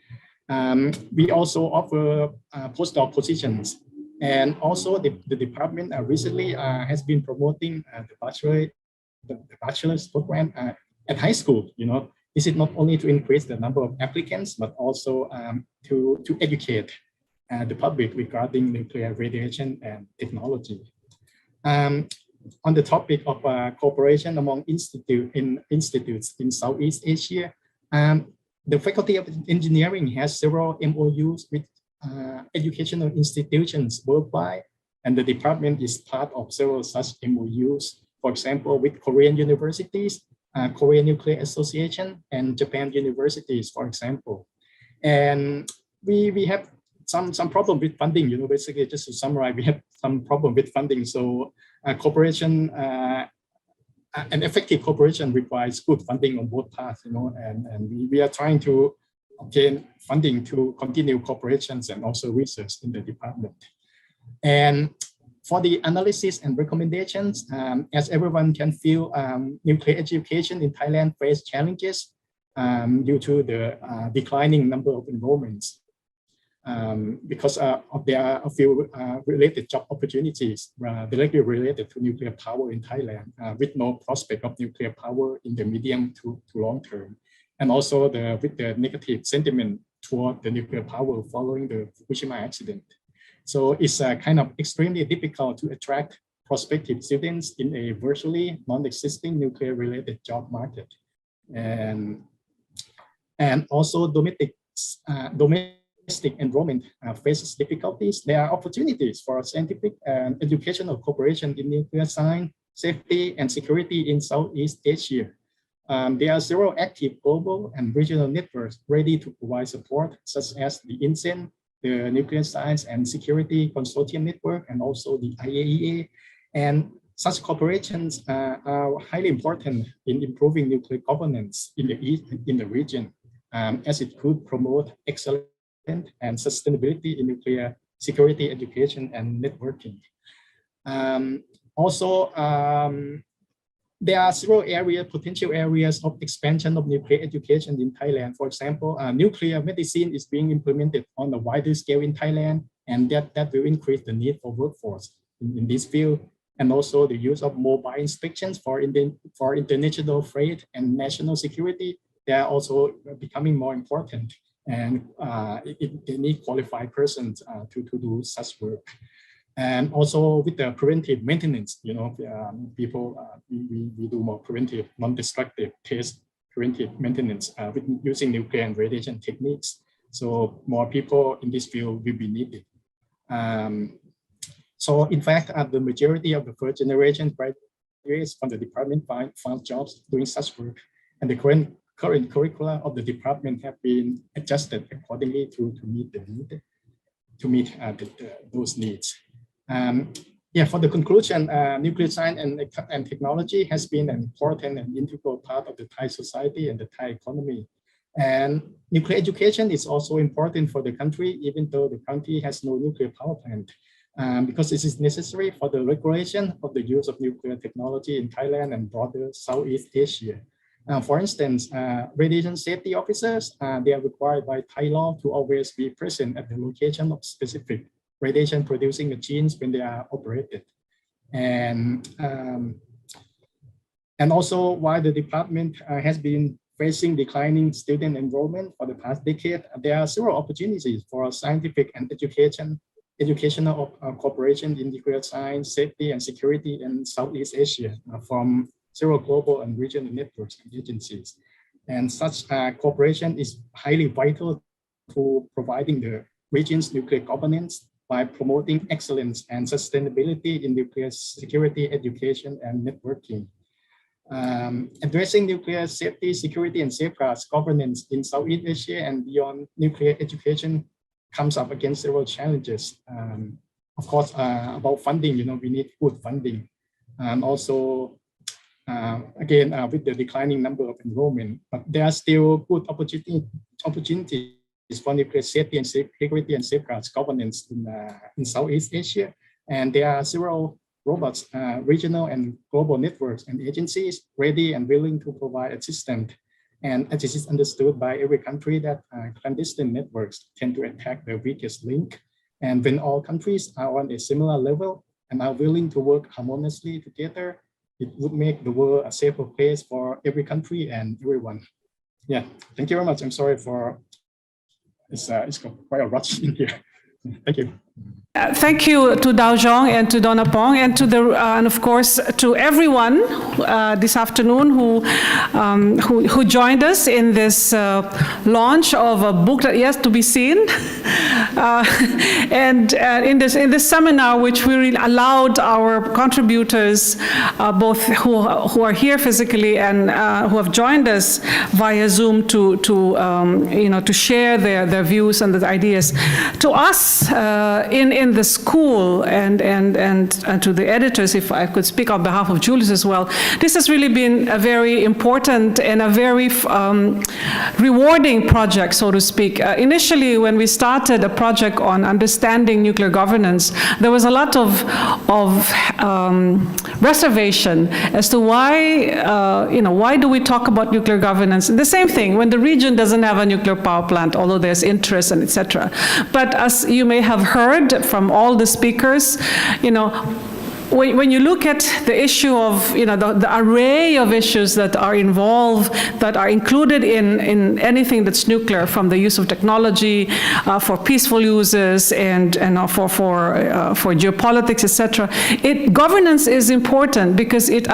We also offer postdoc positions. And also the department recently has been promoting the bachelor's program at high school, this is not only to increase the number of applicants, but also to educate the public regarding nuclear radiation and technology. On the topic of cooperation among institutes in Southeast Asia, the Faculty of Engineering has several MOUs with educational institutions worldwide, and the department is part of several such MOUs, for example, with Korean universities, Korean Nuclear Association, and Japan universities, for example. And we have some problem with funding, basically just to summarize, we have some problem with funding. So cooperation, an effective cooperation requires good funding on both parts, and we are trying to obtain funding to continue cooperations and also research in the department. And for the analysis and recommendations, as everyone can feel, nuclear education in Thailand face challenges due to the declining number of enrollments. Because there are a few related job opportunities directly related to nuclear power in Thailand, with no prospect of nuclear power in the medium to long term. And also with the negative sentiment toward the nuclear power following the Fukushima accident. So it's kind of extremely difficult to attract prospective students in a virtually non-existing nuclear-related job market. And also domestic enrollment faces difficulties. There are opportunities for scientific and educational cooperation in nuclear science, safety, and security in Southeast Asia. There are several active global and regional networks ready to provide support, such as the INSEN, the Nuclear Science and Security Consortium Network, and also the Iaea. And such corporations are highly important in improving nuclear governance in the region, as it could promote excellence and sustainability in nuclear security, education, and networking. There are several potential areas of expansion of nuclear education in Thailand. For example, nuclear medicine is being implemented on a wider scale in Thailand, and that will increase the need for workforce in this field. And also the use of mobile inspections for international freight and national security, they are also becoming more important. And they need qualified persons to do such work. And also with the preventive maintenance, we do more preventive, non-destructive test, preventive maintenance with using nuclear and radiation techniques. So more people in this field will be needed. So in fact, the majority of the first generation graduates from the department found jobs doing such work. And the current curricula of the department have been adjusted accordingly to meet the need, to meet those needs. For the conclusion, nuclear science and technology has been an important and integral part of the Thai society and the Thai economy. And nuclear education is also important for the country, even though the country has no nuclear power plant, because this is necessary for the regulation of the use of nuclear technology in Thailand and broader Southeast Asia. For instance, radiation safety officers, they are required by Thai law to always be present at the location of specific radiation producing machines when they are operated. And also, while the department has been facing declining student enrollment for the past decade, there are several opportunities for scientific and educational cooperation in nuclear science, safety, and security in Southeast Asia from several global and regional networks and agencies. And such cooperation is highly vital to providing the region's nuclear governance by promoting excellence and sustainability in nuclear security, education, and networking. Addressing nuclear safety, security, and safeguards governance in Southeast Asia and beyond nuclear education comes up against several challenges. Of course, about funding, we need good funding. And also, again, with the declining number of enrollment, but there are still good opportunities for nuclear safety and security and safeguards governance in Southeast Asia. And there are several robust regional and global networks and agencies ready and willing to provide assistance. And as it is understood by every country that clandestine networks tend to attack the weakest link. And when all countries are on a similar level and are willing to work harmoniously together, it would make the world a safer place for every country and everyone. Yeah, thank you very much. I'm sorry for it's quite a rush in here. Thank you. Thank you to Dao Zhong and to Donna Pong and to and of course to everyone this afternoon who joined us in this launch of a book that is to be seen, and in this seminar, which we really allowed our contributors, both who are here physically and who have joined us via Zoom, to share their views and their ideas. To us in the school and to the editors, if I could speak on behalf of Julius as well, this has really been a very important and a very rewarding project, so to speak. Initially, when we started a project on understanding nuclear governance, there was a lot of reservation as to why do we talk about nuclear governance? The same thing when the region doesn't have a nuclear power plant, although there's interest and etc. But as you may have heard from all the speakers, when you look at the issue of, the array of issues that are involved, that are included in anything that's nuclear, from the use of technology for peaceful uses and for geopolitics, etc., governance is important because it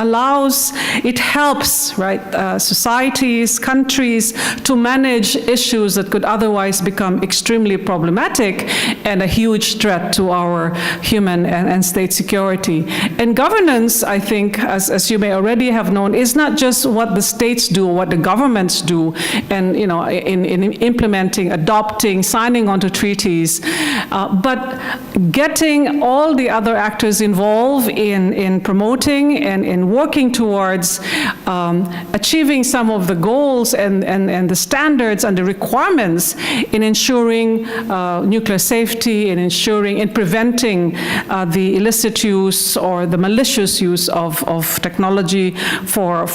helps, right, societies, countries to manage issues that could otherwise become extremely problematic and a huge threat to our human and state security. And governance, I think, as you may already have known, is not just what the states do, what the governments do, and in implementing, adopting, signing onto treaties, but getting all the other actors involved in promoting and in working towards achieving some of the goals and the standards and the requirements in ensuring nuclear safety, in preventing the illicit use or the malicious use of technology for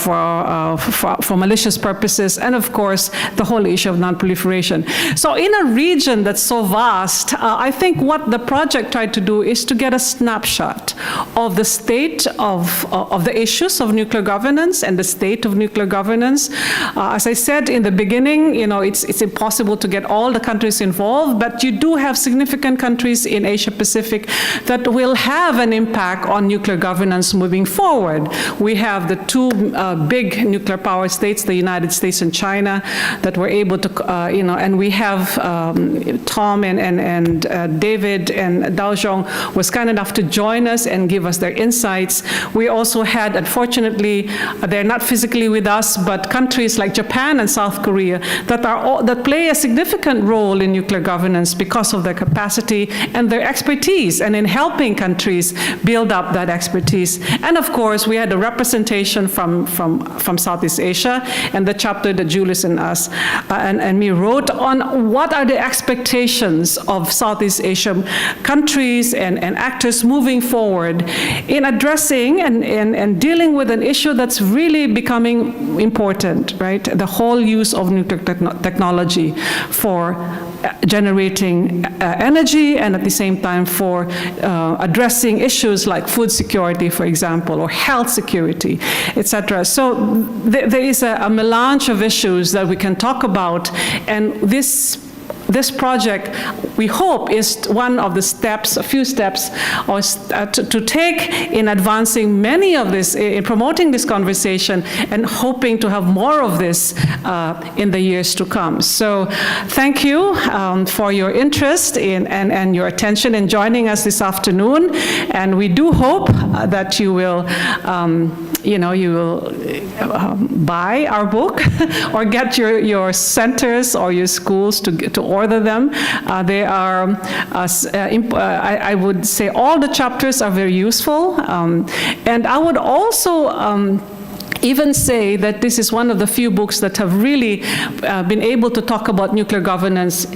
malicious purposes, and of course the whole issue of non-proliferation. So in a region that's so vast, I think what the project tried to do is to get a snapshot of the state of the issues of nuclear governance and the state of nuclear governance. As I said in the beginning, it's impossible to get all the countries involved, but you do have significant countries in Asia Pacific that will have an impact on nuclear governance moving forward. We have the two big nuclear power states, the United States and China, that were able to, and we have Tom and David and Dao Zhong was kind enough to join us and give us their insights. We also had, unfortunately, they're not physically with us, but countries like Japan and South Korea that play a significant role in nuclear governance because of their capacity and their expertise, and in helping countries build up that expertise. And of course, we had a representation from Southeast Asia, and the chapter that Julius and us and me wrote on what are the expectations of Southeast Asian countries and actors moving forward in addressing and dealing with an issue that's really becoming important, right? The whole use of nuclear technology for generating energy, and at the same time for addressing issues like food security, for example, or health security, etc. So there is a melange of issues that we can talk about, and this project, we hope, is one of the steps, a few steps, to take in advancing many of this, in promoting this conversation, and hoping to have more of this in the years to come. So thank you for your interest and your attention in joining us this afternoon. And we do hope that you will buy our book or get your centers or your schools to order them. They are, I would say, all the chapters are very useful. And I would also even say that this is one of the few books that have really been able to talk about nuclear governance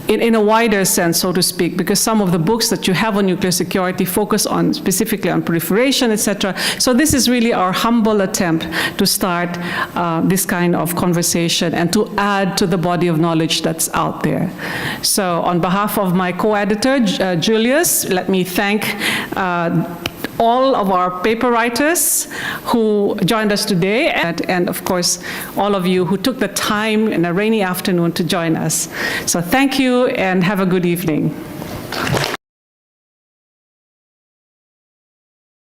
in a wider sense, so to speak, because some of the books that you have on nuclear security focus on specifically on proliferation, etc. So this is really our humble attempt to start this kind of conversation and to add to the body of knowledge that's out there. So on behalf of my co-editor, Julius, let me thank all of our paper writers who joined us today, and of course, all of you who took the time in a rainy afternoon to join us. So thank you and have a good evening.